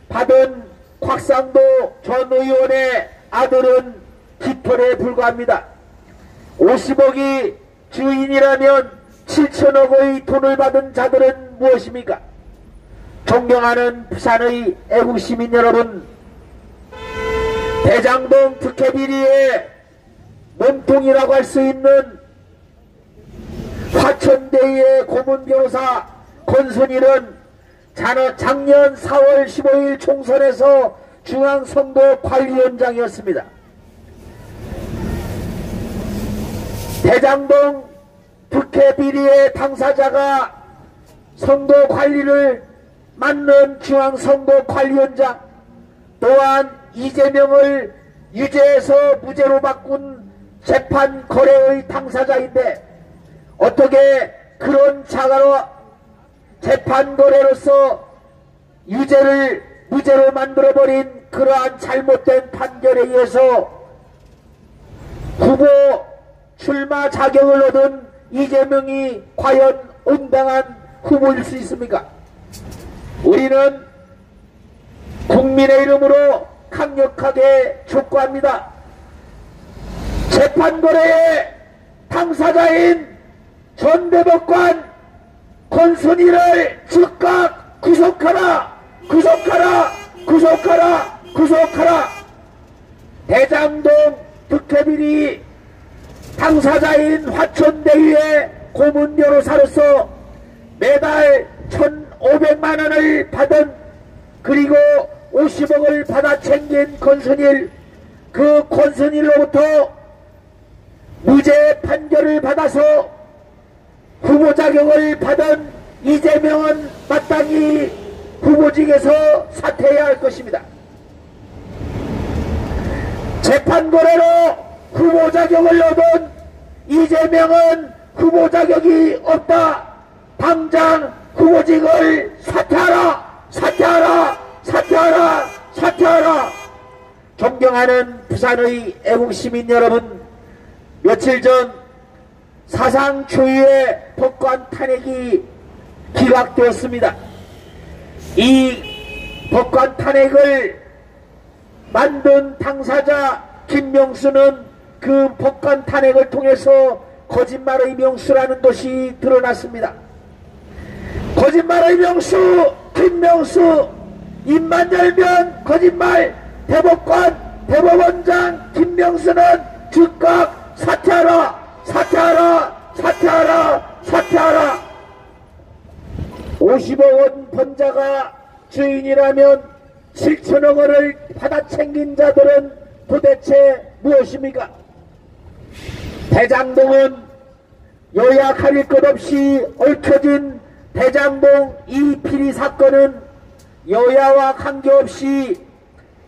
받은 곽상도 전 의원의 아들은 깃털에 불과합니다. 50억이 주인이라면 7천억의 돈을 받은 자들은 무엇입니까? 존경하는 부산의 애국시민 여러분, 대장동 특혜 비리의 몸통이라고 할 수 있는 화천대유의 고문 변호사 권순일은 작년 4월 15일 총선에서 중앙선거관리위원장이었습니다. 대장동 특혜 비리의 당사자가 선거관리를 맡는 중앙선거관리위원장, 또한 이재명을 유죄에서 무죄로 바꾼 재판 거래의 당사자인데 어떻게 그런 자가로 재판 거래로서 유죄를 무죄로 만들어버린 그러한 잘못된 판결에 의해서 후보 출마 자격을 얻은 이재명이 과연 온당한 후보일 수 있습니까? 우리는 국민의 이름으로 강력하게 촉구합니다. 재판거래의 당사자인 전 대법관 권순일을 즉각 구속하라! 구속하라! 구속하라! 구속하라! 대장동 특혜비리 당사자인 화천대유의 고문 변호사로서 매달 1,500만 원을 받은, 그리고 50억을 받아 챙긴 권순일, 그 권순일로부터 무죄 판결을 받아서 후보 자격을 받은 이재명은 마땅히 후보직에서 사퇴해야 할 것입니다. 재판 거래로 후보 자격을 얻은 이재명은 후보 자격이 없다. 당장 후보직을 사퇴하라! 사퇴하라! 사퇴하라! 사퇴하라! 존경하는 부산의 애국시민 여러분, 며칠 전 사상 초유의 법관 탄핵이 기각되었습니다. 이 법관 탄핵을 만든 당사자 김명수는 그 법관 탄핵을 통해서 거짓말의 명수라는 것이 드러났습니다. 거짓말의 명수 김명수, 입만 열면 거짓말, 대법원장 김명수는 즉각 사퇴하라! 사퇴하라! 사퇴하라! 사퇴하라! 50억 원 번자가 주인이라면 7천억 원을 받아 챙긴 자들은 도대체 무엇입니까? 대장동은 여야 가릴 것 없이 얽혀진 대장동 이 비리 사건은 여야와 관계없이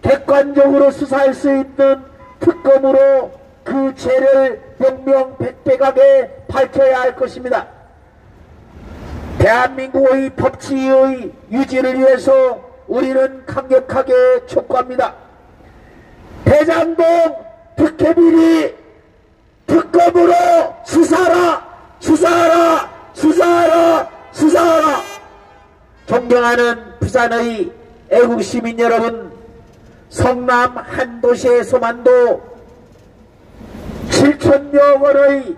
객관적으로 수사할 수 있는 특검으로 그 죄를 명명백백하게 밝혀야 할 것입니다. 대한민국의 법치의 유지를 위해서 우리는 강력하게 촉구합니다. 대장동 특혜비리 특검으로 수사하라! 수사하라! 수사하라! 수사하라! 존경하는 부산의 애국시민 여러분, 성남 한 도시에서만도 7천여 원의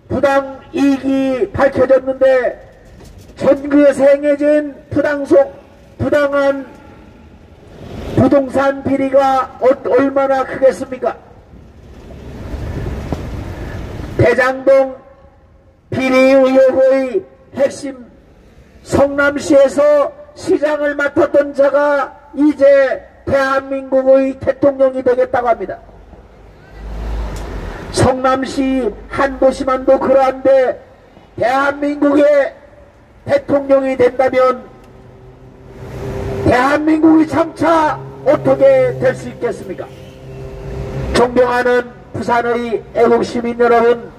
부당이익이 밝혀졌는데 전국에서 행해진 부당한 부동산 비리가 얼마나 크겠습니까? 대장동 비리 의혹의 핵심, 성남시에서 시장을 맡았던 자가 이제 대한민국의 대통령이 되겠다고 합니다. 성남시 한 도시만도 그러한데 대한민국의 대통령이 된다면 대한민국이 장차 어떻게 될 수 있겠습니까? 존경하는 부산의 애국시민 여러분,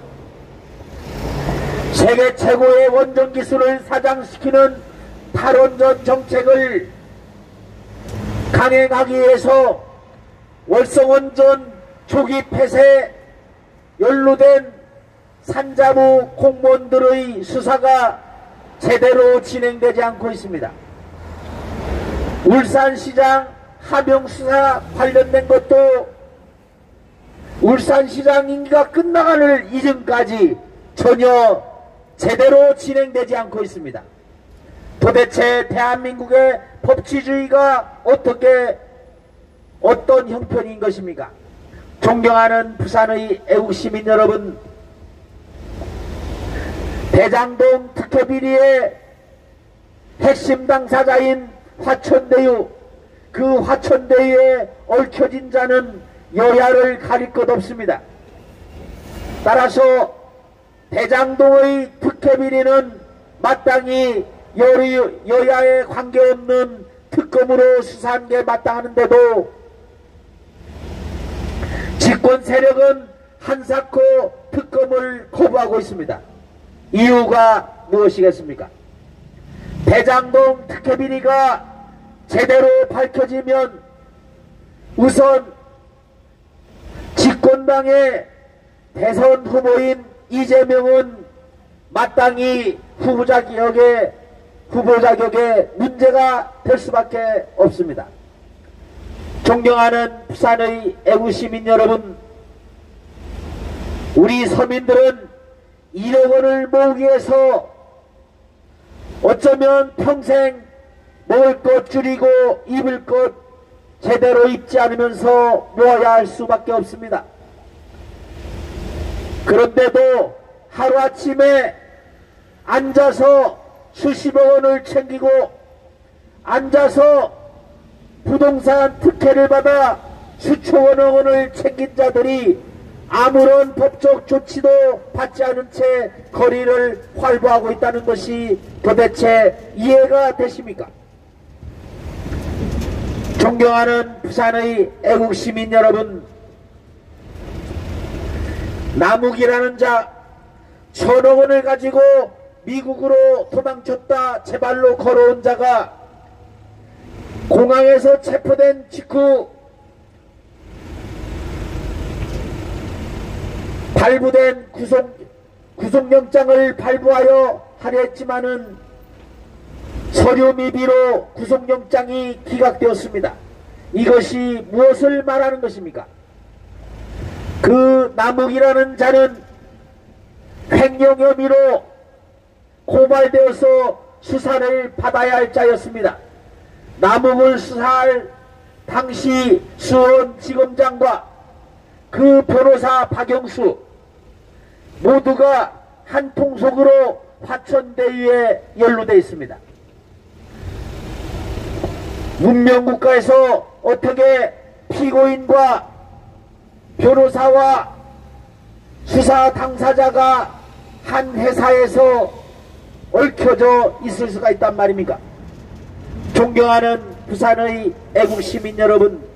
세계 최고의 원전기술을 사장시키는 탈원전 정책을 강행하기 위해서 월성원전 조기 폐쇄 연루된 산자부 공무원들의 수사가 제대로 진행되지 않고 있습니다. 울산시장 하명수사 관련된 것도 울산시장 임기가 끝나가는 이전까지 전혀 제대로 진행되지 않고 있습니다. 도대체 대한민국의 법치주의가 어떤 형편인 것입니까? 존경하는 부산의 애국시민 여러분, 대장동 특혜 비리의 핵심 당사자인 화천대유, 그 화천대유에 얽혀진 자는 여야를 가릴 것 없습니다. 따라서 대장동의 특혜 비리는 마땅히 여야에 관계없는 특검으로 수사한 게 마땅하는데도 집권 세력은 한사코 특검을 거부하고 있습니다. 이유가 무엇이겠습니까? 대장동 특혜 비리가 제대로 밝혀지면 우선 집권당의 대선 후보인 이재명은 마땅히 후보자 격에 문제가 될 수밖에 없습니다. 존경하는 부산의 애국시민 여러분, 우리 서민들은 1억 원을 모으기 위해서 어쩌면 평생 먹을 것 줄이고 입을 것 제대로 입지 않으면서 모아야 할 수밖에 없습니다. 그런데도 하루아침에 앉아서 수십억 원을 챙기고 앉아서 부동산 특혜를 받아 수천억 원을 챙긴 자들이 아무런 법적 조치도 받지 않은 채 거리를 활보하고 있다는 것이 도대체 이해가 되십니까? 존경하는 부산의 애국시민 여러분, 남욱이라는 자 1,000억 원을 가지고 미국으로 도망쳤다 제 발로 걸어온 자가 공항에서 체포된 직후 발부된 구속영장을 발부하여 하려 했지만은 서류 미비로 구속영장이 기각되었습니다. 이것이 무엇을 말하는 것입니까? 그 남욱이라는 자는 횡령 혐의로 고발되어서 수사를 받아야 할 자였습니다. 남욱을 수사할 당시 수원지검장과 그 변호사 박영수 모두가 한 통속으로 화천대유에 연루되어 있습니다. 문명국가에서 어떻게 피고인과 변호사와 수사 당사자가 한 회사에서 얽혀져 있을 수가 있단 말입니까? 존경하는 부산의 애국시민 여러분,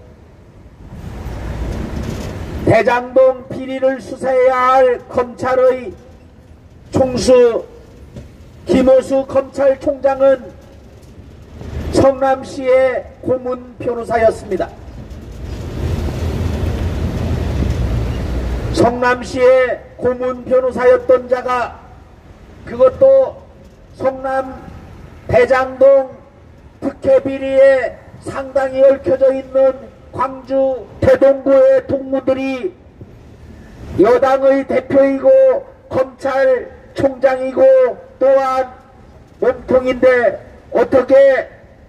대장동 비리를 수사해야 할 검찰의 총수 김호수 검찰총장은 성남시의 고문 변호사였습니다. 성남시의 고문 변호사였던 자가 그것도 성남 대장동 특혜 비리에 상당히 얽혀져 있는 광주 대동구의 동무들이 여당의 대표이고 검찰총장이고 또한 몸통인데 어떻게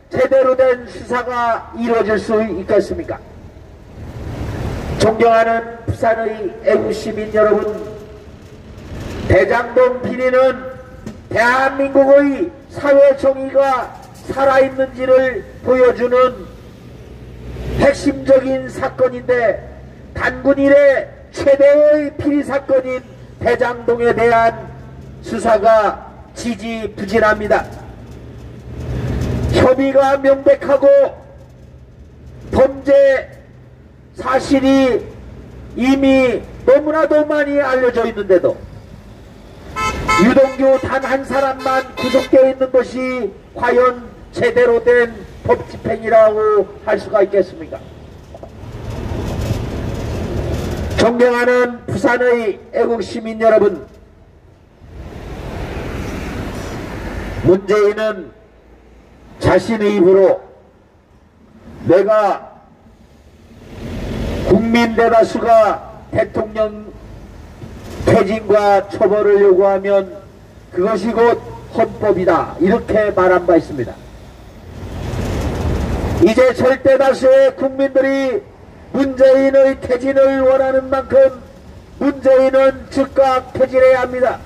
제대로 된 수사가 이루어질 수 있겠습니까? 존경하는 부산의 애국시민 여러분, 대장동 비리는 대한민국의 사회정의가 살아있는지를 보여주는 핵심적인 사건인데 단군 이래 최대의 비리 사건인 대장동에 대한 수사가 지지부진합니다. 혐의가 명백하고 범죄 사실이 이미 너무나도 많이 알려져 있는데도 유동규 단 한 사람만 구속되어 있는 것이 과연 제대로 된 법 집행이라고 할 수가 있겠습니까? 존경하는 부산의 애국시민 여러분, 문재인은 자신의 입으로 내가 국민 대다수가 대통령 퇴진과 처벌을 요구하면 그것이 곧 헌법이다 이렇게 말한 바 있습니다. 이제 절대다수의 국민들이 문재인의 퇴진을 원하는 만큼 문재인은 즉각 퇴진해야 합니다.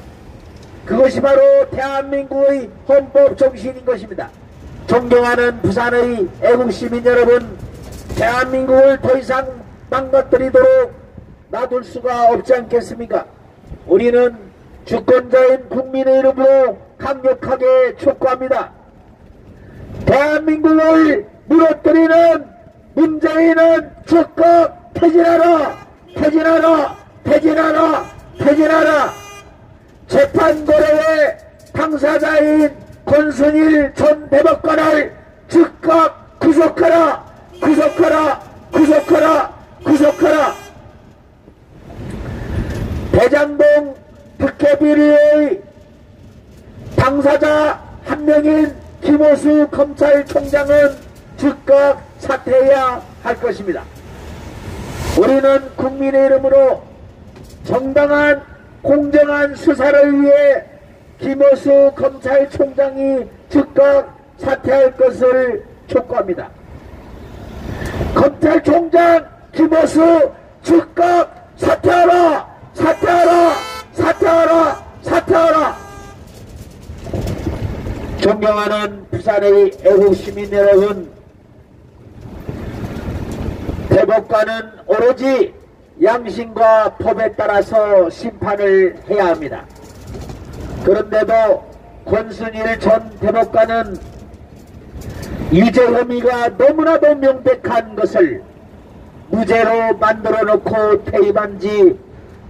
그것이 바로 대한민국의 헌법 정신인 것입니다. 존경하는 부산의 애국시민 여러분, 대한민국을 더 이상 망가뜨리도록 놔둘 수가 없지 않겠습니까? 우리는 주권자인 국민의 이름으로 강력하게 촉구합니다. 대한민국을 무너뜨리는 문재인은 즉각 퇴진하라! 퇴진하라! 퇴진하라! 퇴진하라! 재판거래의 당사자인 권순일 전 대법관을 즉각 구속하라! 구속하라! 구속하라! 구속하라! 대장동 특혜비리의 당사자 한 명인 김호수 검찰총장은 즉각 사퇴해야 할 것입니다. 우리는 국민의 이름으로 정당한 공정한 수사를 위해 김호수 검찰총장이 즉각 사퇴할 것을 촉구합니다. 검찰총장 김호수 즉각 사퇴하라! 사퇴하라! 사퇴하라! 사퇴하라! 존경하는 부산의 애국시민 여러분, 대법관은 오로지 양심과 법에 따라서 심판을 해야 합니다. 그런데도 권순일 전 대법관은 유죄 혐의가 너무나도 명백한 것을 무죄로 만들어 놓고 퇴임한 지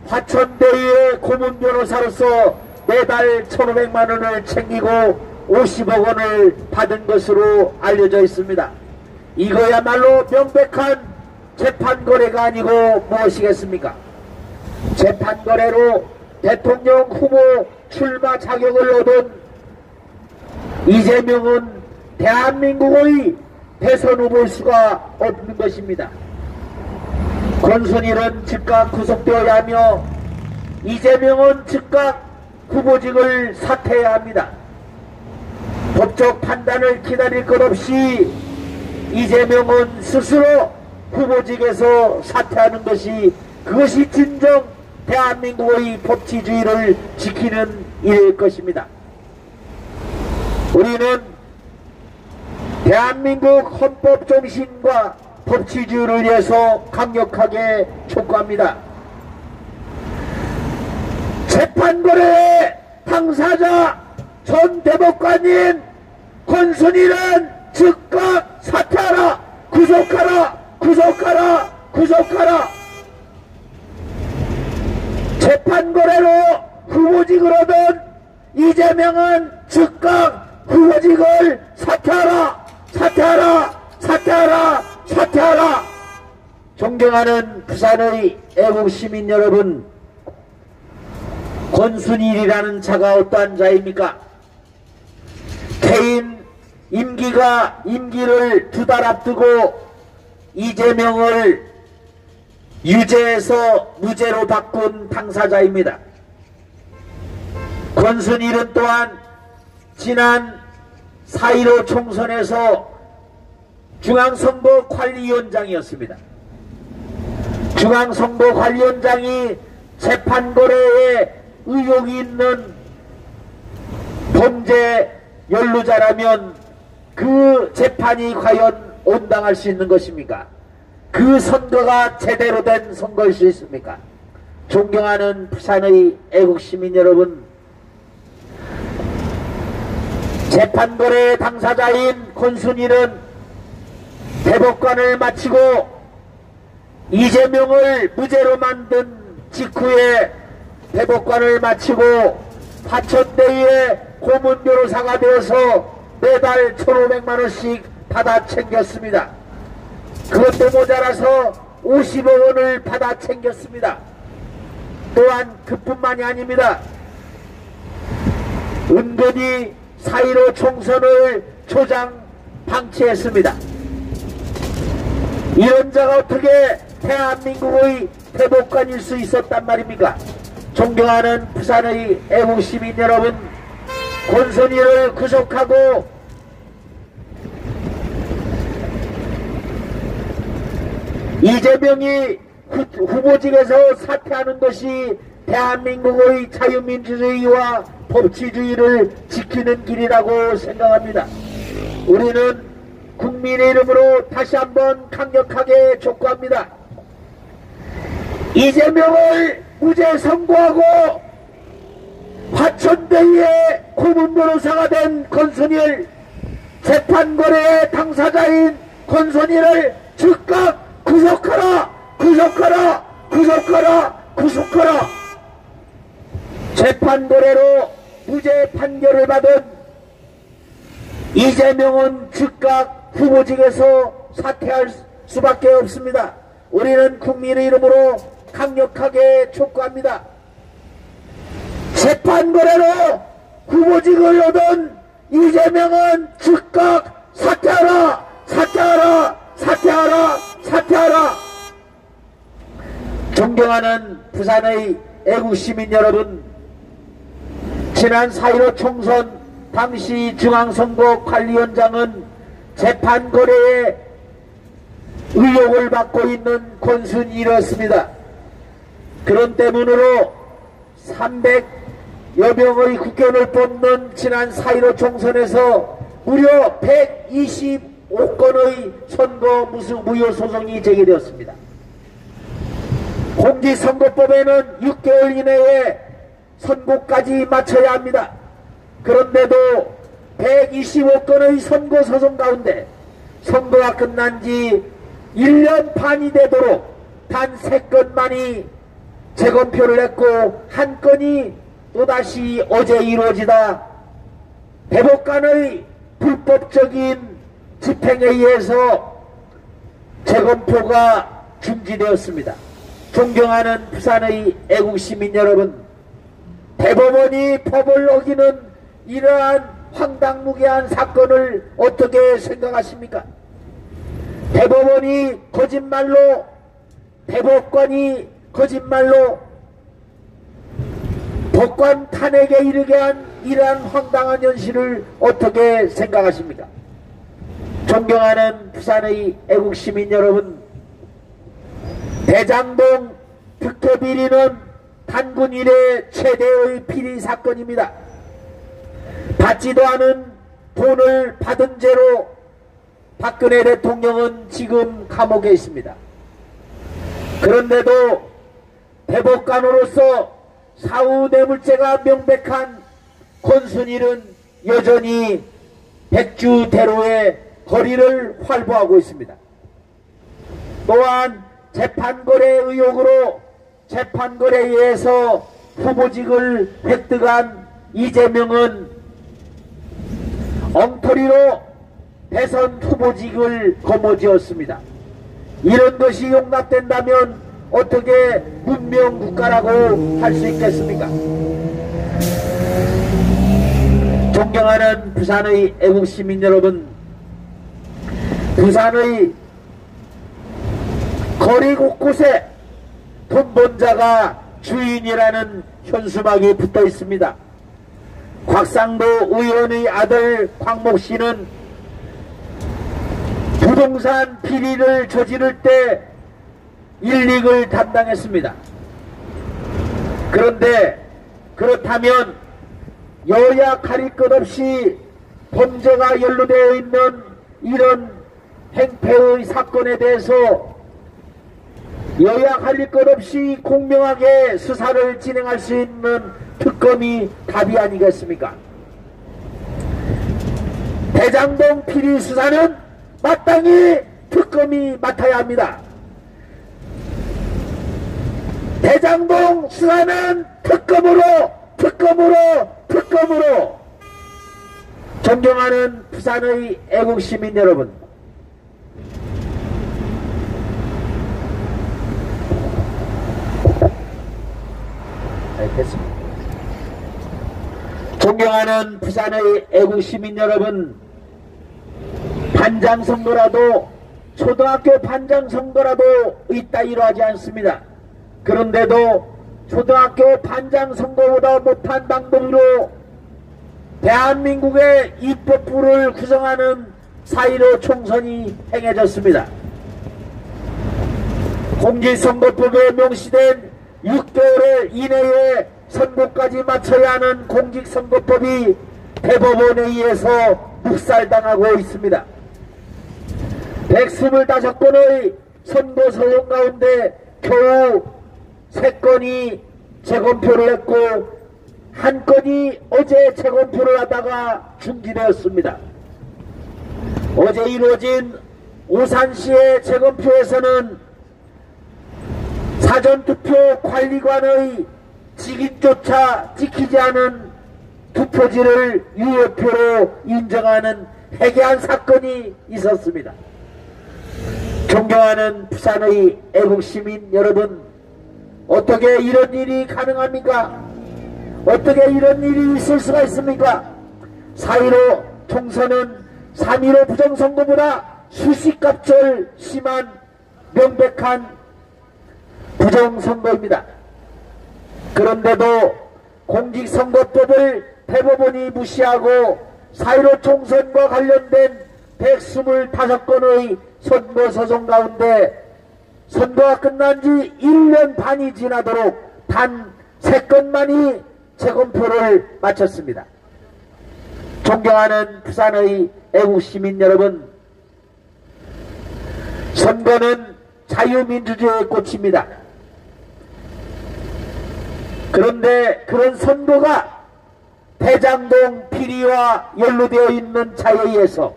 화천대유의 고문 변호사로서 매달 1,500만 원을 챙기고 50억 원을 받은 것으로 알려져 있습니다. 이거야말로 명백한 재판거래가 아니고 무엇이겠습니까? 재판거래로 대통령 후보 출마 자격을 얻은 이재명은 대한민국의 대선 후보일 수가 없는 것입니다. 권순일은 즉각 구속되어야 하며 이재명은 즉각 후보직을 사퇴해야 합니다. 법적 판단을 기다릴 것 없이 이재명은 스스로 후보직에서 사퇴하는 것이, 그것이 진정 대한민국의 법치주의를 지키는 일일 것입니다. 우리는 대한민국 헌법 정신과 법치주의를 위해서 강력하게 촉구합니다. 재판거래의 당사자 전 대법관인 권순일은 즉각 사퇴하라! 구속하라! 구속하라! 구속하라! 재판거래로 후보직을 얻은 이재명은 즉각 후보직을 사퇴하라! 사퇴하라! 사퇴하라! 사퇴하라! 존경하는 부산의 애국시민 여러분, 권순일이라는 자가 어떠한 자입니까? 개인 임기를 2달 앞두고 이재명을 유죄에서 무죄로 바꾼 당사자입니다. 권순일은 또한 지난 4.15 총선에서 중앙선거관리위원장이었습니다. 중앙선거관리위원장이 재판거래에 의혹이 있는 범죄 연루자라면 그 재판이 과연 온당할 수 있는 것입니까? 그 선거가 제대로 된 선거일 수 있습니까? 존경하는 부산의 애국시민 여러분, 재판거래 당사자인 권순일은 대법관을 마치고 이재명을 무죄로 만든 직후에 대법관을 마치고 화천대유의 고문 변호사가 되어서 매달 1,500만 원씩 받아 챙겼습니다. 그것도 모자라서 50억 원을 받아 챙겼습니다. 또한 그뿐만이 아닙니다. 은근히 4.15 총선을 조장 방치했습니다. 이런 자가 어떻게 대한민국의 대법관일 수 있었단 말입니까? 존경하는 부산의 애국시민 여러분, 권순일을 구속하고 이재명이 후보직에서 사퇴하는 것이 대한민국의 자유민주주의와 법치주의를 지키는 길이라고 생각합니다. 우리는 국민의 이름으로 다시 한번 강력하게 촉구합니다. 이재명을 무죄 선고하고 화천대유의 고문 변호사가 된 권순일, 재판거래의 당사자인 권순일을 즉각 구속하라! 구속하라! 구속하라! 구속하라! 재판거래로 무죄 판결을 받은 이재명은 즉각 후보직에서 사퇴할 수밖에 없습니다. 우리는 국민의 이름으로 강력하게 촉구합니다. 재판거래로 후보직을 얻은 이재명은 즉각 사퇴하라! 사퇴하라! 사퇴하라! 사퇴하라! 존경하는 부산의 애국시민 여러분, 지난 4.15 총선 당시 중앙선거관리위원장은 재판거래에 의혹을 받고 있는 권순일이었습니다. 그런 때문으로 300여 명의 국회의원을 뽑는 지난 4.15 총선에서 무려 125건의 선거 무효 소송이 제기되었습니다. 공직선거법에는 6개월 이내에 선고까지 마쳐야 합니다. 그런데도 125건의 선거 소송 가운데 선거가 끝난 지 1년 반이 되도록 단 3건만이 재검표를 했고 한 건이 또다시 어제 이루어지다 대법관의 불법적인 집행에 의해서 재검표가 중지되었습니다. 존경하는 부산의 애국시민 여러분, 대법원이 법을 어기는 이러한 황당무계한 사건을 어떻게 생각하십니까? 대법원이 거짓말로, 대법관이 거짓말로 법관 탄핵에 이르게 한 이러한 황당한 현실을 어떻게 생각하십니까? 존경하는 부산의 애국시민 여러분, 대장동 특혜 비리는 단군 이래 최대의 비리 사건입니다. 받지도 않은 돈을 받은 죄로 박근혜 대통령은 지금 감옥에 있습니다. 그런데도 대법관으로서 사후 뇌물죄가 명백한 권순일은 여전히 백주대로의 거리를 활보하고 있습니다. 또한 재판거래 의혹으로 재판거래에 의해서 후보직을 획득한 이재명은 엉터리로 대선 후보직을 거머쥐었습니다. 이런 것이 용납된다면 어떻게 문명국가라고 할 수 있겠습니까? 존경하는 부산의 애국시민 여러분, 부산의 거리 곳곳에 돈 번 자가 주인이라는 현수막이 붙어 있습니다. 곽상도 의원의 아들 광목씨는 부동산 비리를 저지를 때 1, 2을 담당했습니다. 그런데 그렇다면 여야 가릴 것 없이 범죄가 연루되어 있는 이런 행패의 사건에 대해서 여야 가릴 것 없이 공명하게 수사를 진행할 수 있는 특검이 답이 아니겠습니까? 대장동 비리 수사는 마땅히 특검이 맡아야 합니다. 대장동 수사는 특검으로 존경하는 부산의 애국시민 여러분, 됐습니다. 존경하는 부산의 애국시민 여러분, 반장선거라도 초등학교 반장선거라도 이따위로 하지 않습니다. 그런데도 초등학교 반장선거보다 못한 방법으로 대한민국의 입법부를 구성하는 4.15 총선이 행해졌습니다. 공직선거법에 명시된 6개월 이내에 선고까지 마쳐야 하는 공직선거법이 대법원에 의해서 묵살당하고 있습니다. 125건의 선거 소송 가운데 겨우 3건이 재검표를 했고 1건이 어제 재검표를 하다가 중지되었습니다. 어제 이루어진 오산시의 재검표에서는 사전투표 관리관의 직인조차 지키지 않은 투표지를 유효표로 인정하는 해괴한 사건이 있었습니다. 존경하는 부산의 애국시민 여러분, 어떻게 이런 일이 가능합니까? 어떻게 이런 일이 있을 수가 있습니까? 4.15 총선은 3.15 부정선거보다 수십갑절 심한 명백한 부정선거입니다. 그런데도 공직선거법을 대법원이 무시하고 4.15 총선과 관련된 125건의 선거소송 가운데 선거가 끝난 지 1년 반이 지나도록 단 3건만이 재검표를 마쳤습니다. 존경하는 부산의 애국시민 여러분, 선거는 자유민주주의의 꽃입니다. 그런데 그런 선거가 대장동 비리와 연루되어 있는 자에 의해서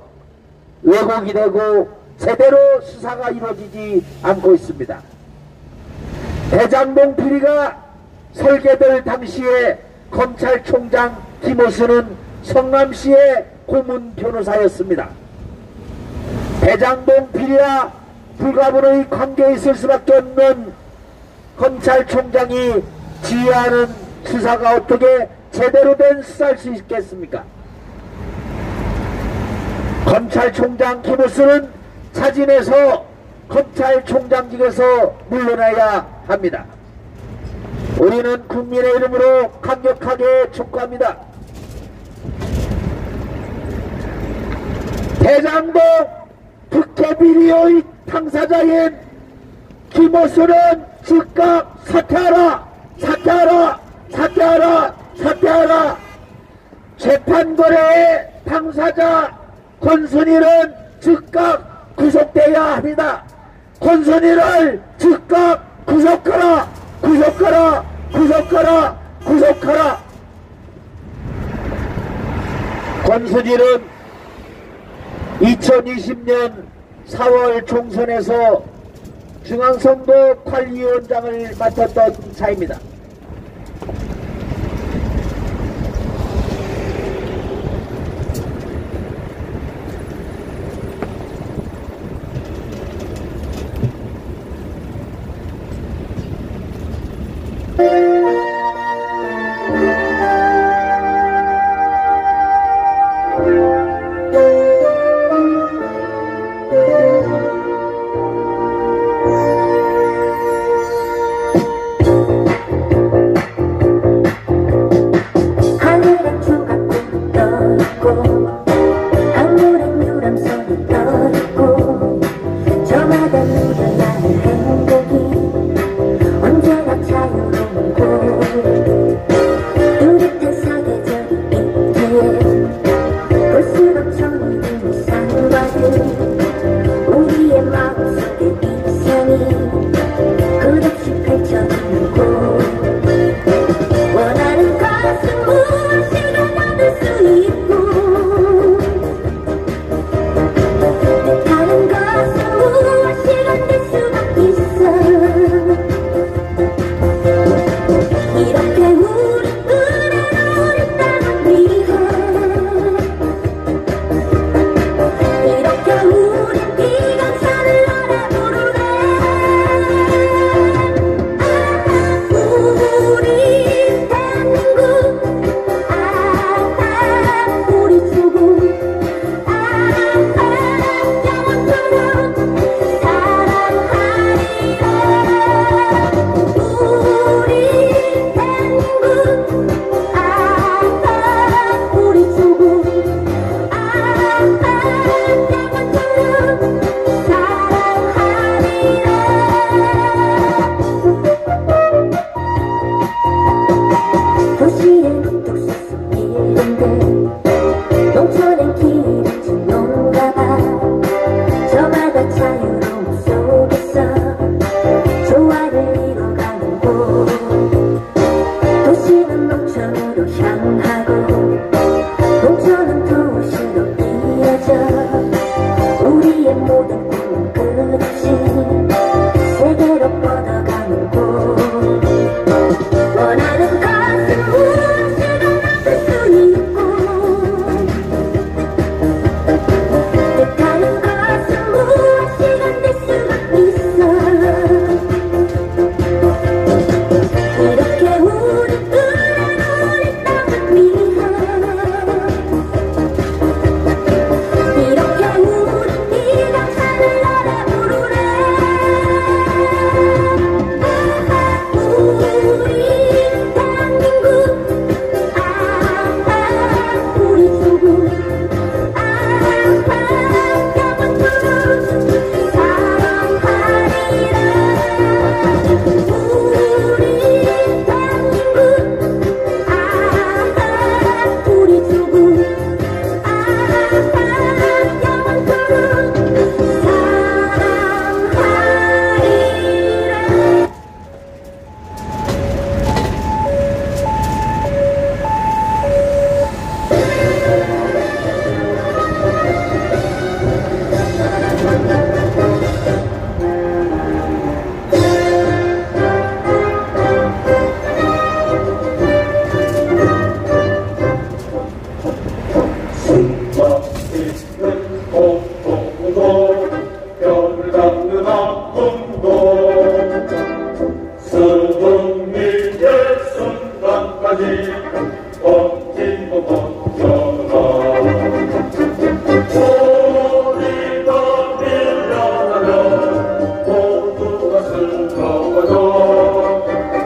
왜곡이 되고 제대로 수사가 이루어지지 않고 있습니다. 대장동 비리가 설계될 당시에 검찰총장 김호수는 성남시의 고문 변호사였습니다. 대장동 비리와 불가분의 관계에 있을 수밖에 없는 검찰총장이 지휘하는 수사가 어떻게 제대로 된 수사할 수 있겠습니까? 검찰총장 김호수는 자진해서 검찰총장직에서 물러나야 합니다. 우리는 국민의 이름으로 강력하게 촉구합니다. 대장동 특혜비리의 당사자인 김호수는 즉각 사퇴하라! 사퇴하라! 사퇴하라! 사퇴하라! 재판거래의 당사자 권순일은 즉각 구속돼야 합니다. 권순일을 즉각 구속하라! 구속하라! 구속하라! 구속하라! 권순일은 2020년 4월 총선에서 중앙선거관리위원장을 맡았던 자입니다.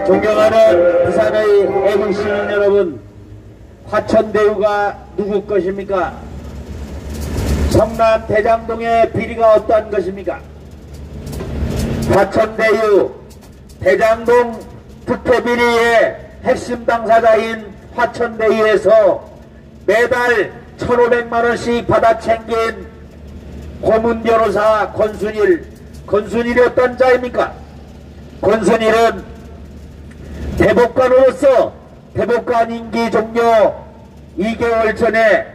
존경하는 부산의 애국 시민 여러분, 화천대유가 누구 것입니까? 성남 대장동의 비리가 어떠한 것입니까? 화천대유 대장동 특혜비리의 핵심 당사자인 화천대유에서 매달 1,500만원씩 받아 챙긴 고문 변호사 권순일이 어떤 자입니까? 권순일은 대법관으로서 대법관 임기 종료 2개월 전에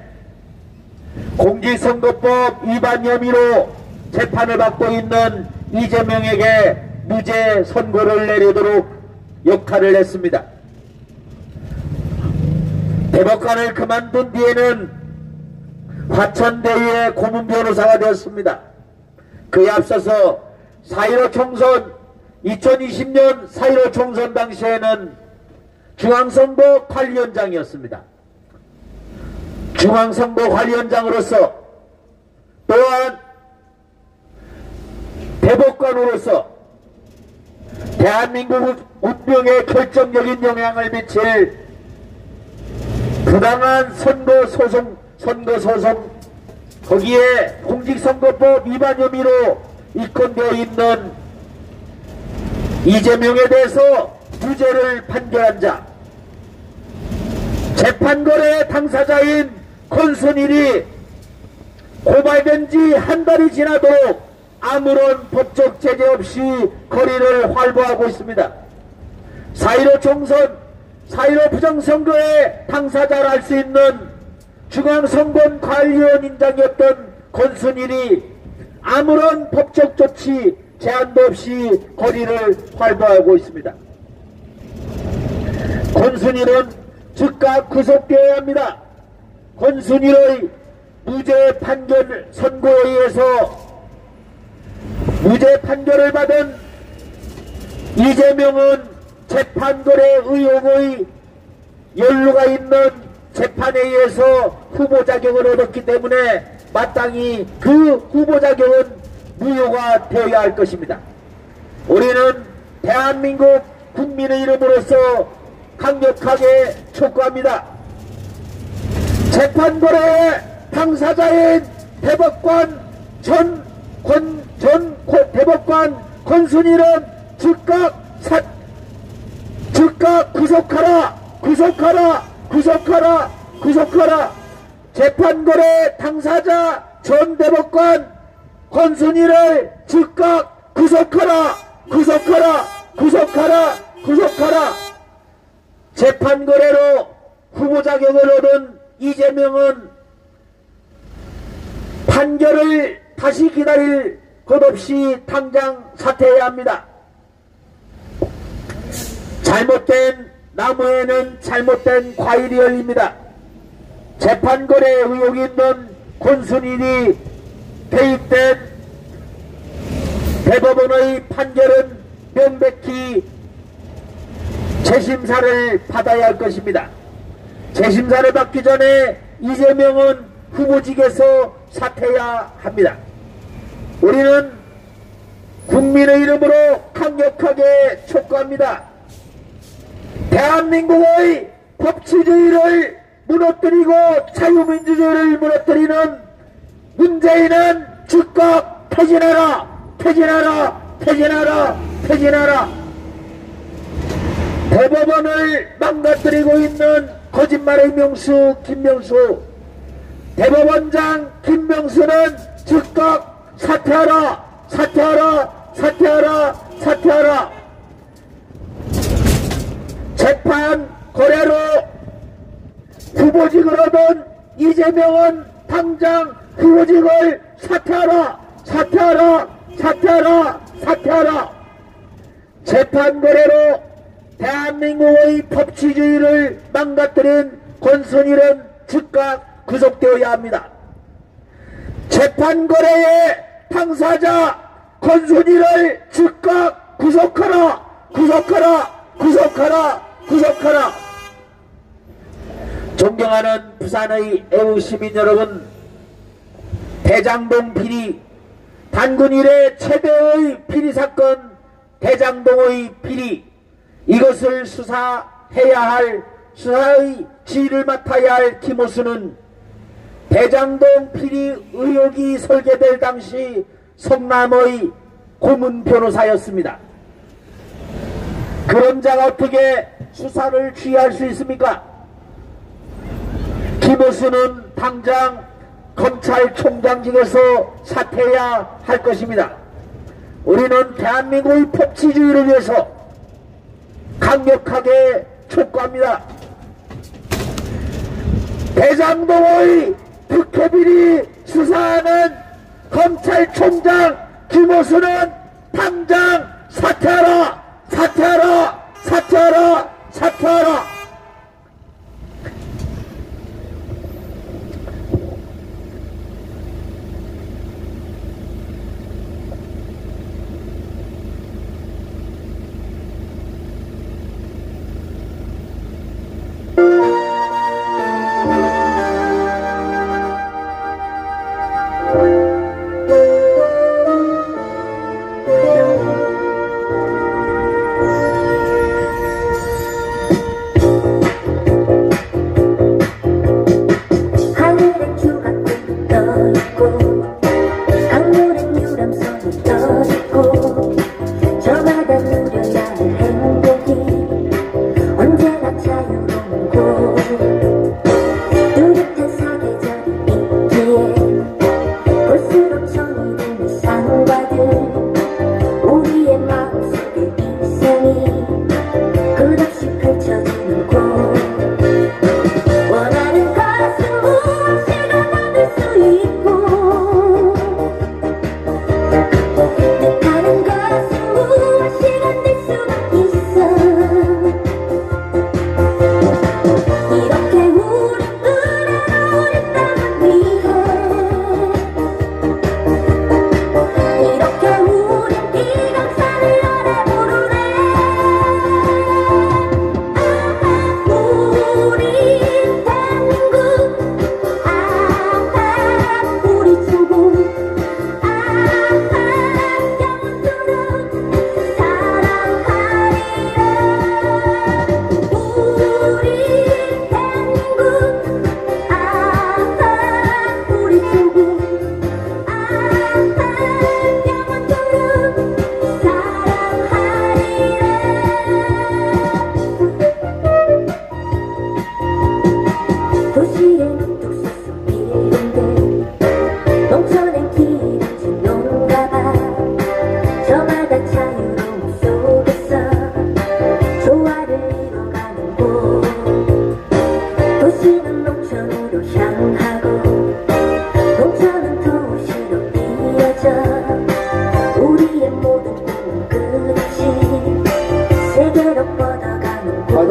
공직선거법 위반 혐의로 재판을 받고 있는 이재명에게 무죄 선고를 내리도록 역할을 했습니다. 대법관을 그만둔 뒤에는 화천대유의 고문 변호사가 되었습니다. 그에 앞서서 4.15 총선 2020년 4.15 총선 당시에는 중앙선거 관리위원장이었습니다. 중앙선거 관리위원장으로서 또한 대법관으로서 대한민국 운명에 결정적인 영향을 미칠 부당한 선거소송 거기에 공직선거법 위반 혐의로 입건되어 있는 이재명에 대해서 무죄를 판결한 자, 재판거래 당사자인 권순일이 고발된 지 한 달이 지나도록 아무런 법적 제재 없이 거리를 활보하고 있습니다. 4.15 총선, 4.15 부정선거의 당사자를 할 수 있는 중앙선거관리위원장이었던 권순일이 아무런 법적 조치 제한도 없이 거리를 활보하고 있습니다. 권순일은 즉각 구속되어야 합니다. 권순일의 무죄 판결 선고에 의해서 무죄 판결을 받은 이재명은 재판거래 의혹의 연루가 있는 재판에 의해서 후보 자격을 얻었기 때문에 마땅히 그 후보 자격은 무효가 되어야 할 것입니다. 우리는 대한민국 국민의 이름으로서 강력하게 촉구합니다. 재판거래 당사자인 대법관 대법관 권순일은 즉각 구속하라. 재판거래 당사자 전 대법관 권순일을 즉각 구속하라. 재판거래로 후보 자격을 얻은 이재명은 판결을 다시 기다릴 것 없이 당장 사퇴해야 합니다. 잘못된 나무에는 잘못된 과일이 열립니다. 재판거래 의혹이 있는 권순일이 개입된 대법원의 판결은 명백히 재심사를 받아야 할 것입니다. 재심사를 받기 전에 이재명은 후보직에서 사퇴해야 합니다. 우리는 국민의 이름으로 강력하게 촉구합니다. 대한민국의 법치주의를 무너뜨리고 자유민주주의를 무너뜨리는 문재인은 즉각 퇴진하라. 대법원을 망가뜨리고 있는 거짓말의 명수 김명수, 대법원장 김명수는 즉각 사퇴하라. 재판 거래로 후보직을 얻은 이재명은 당장 후보직을 사퇴하라. 재판 거래로 대한민국의 법치주의를 망가뜨린 권순일은 즉각 구속되어야 합니다. 재판 거래의 당사자 권순일을 즉각 구속하라. 존경하는 부산의 애국시민 여러분, 대장동 비리, 단군 이래 최대의 비리사건 대장동의 비리, 이것을 수사의 지휘를 맡아야 할 김호수는 대장동 비리 의혹이 설계될 당시 성남의 고문 변호사였습니다. 그런 자가 어떻게 수사를 지휘할 수 있습니까? 김호수는 당장 검찰총장직에서 사퇴해야 할 것입니다. 우리는 대한민국의 법치주의를 위해서 강력하게 촉구합니다. 대장동의 특혜비리 수사하는 검찰총장 김호수는 당장 사퇴하라! 사퇴하라! 사퇴하라! 사퇴하라!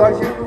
화장실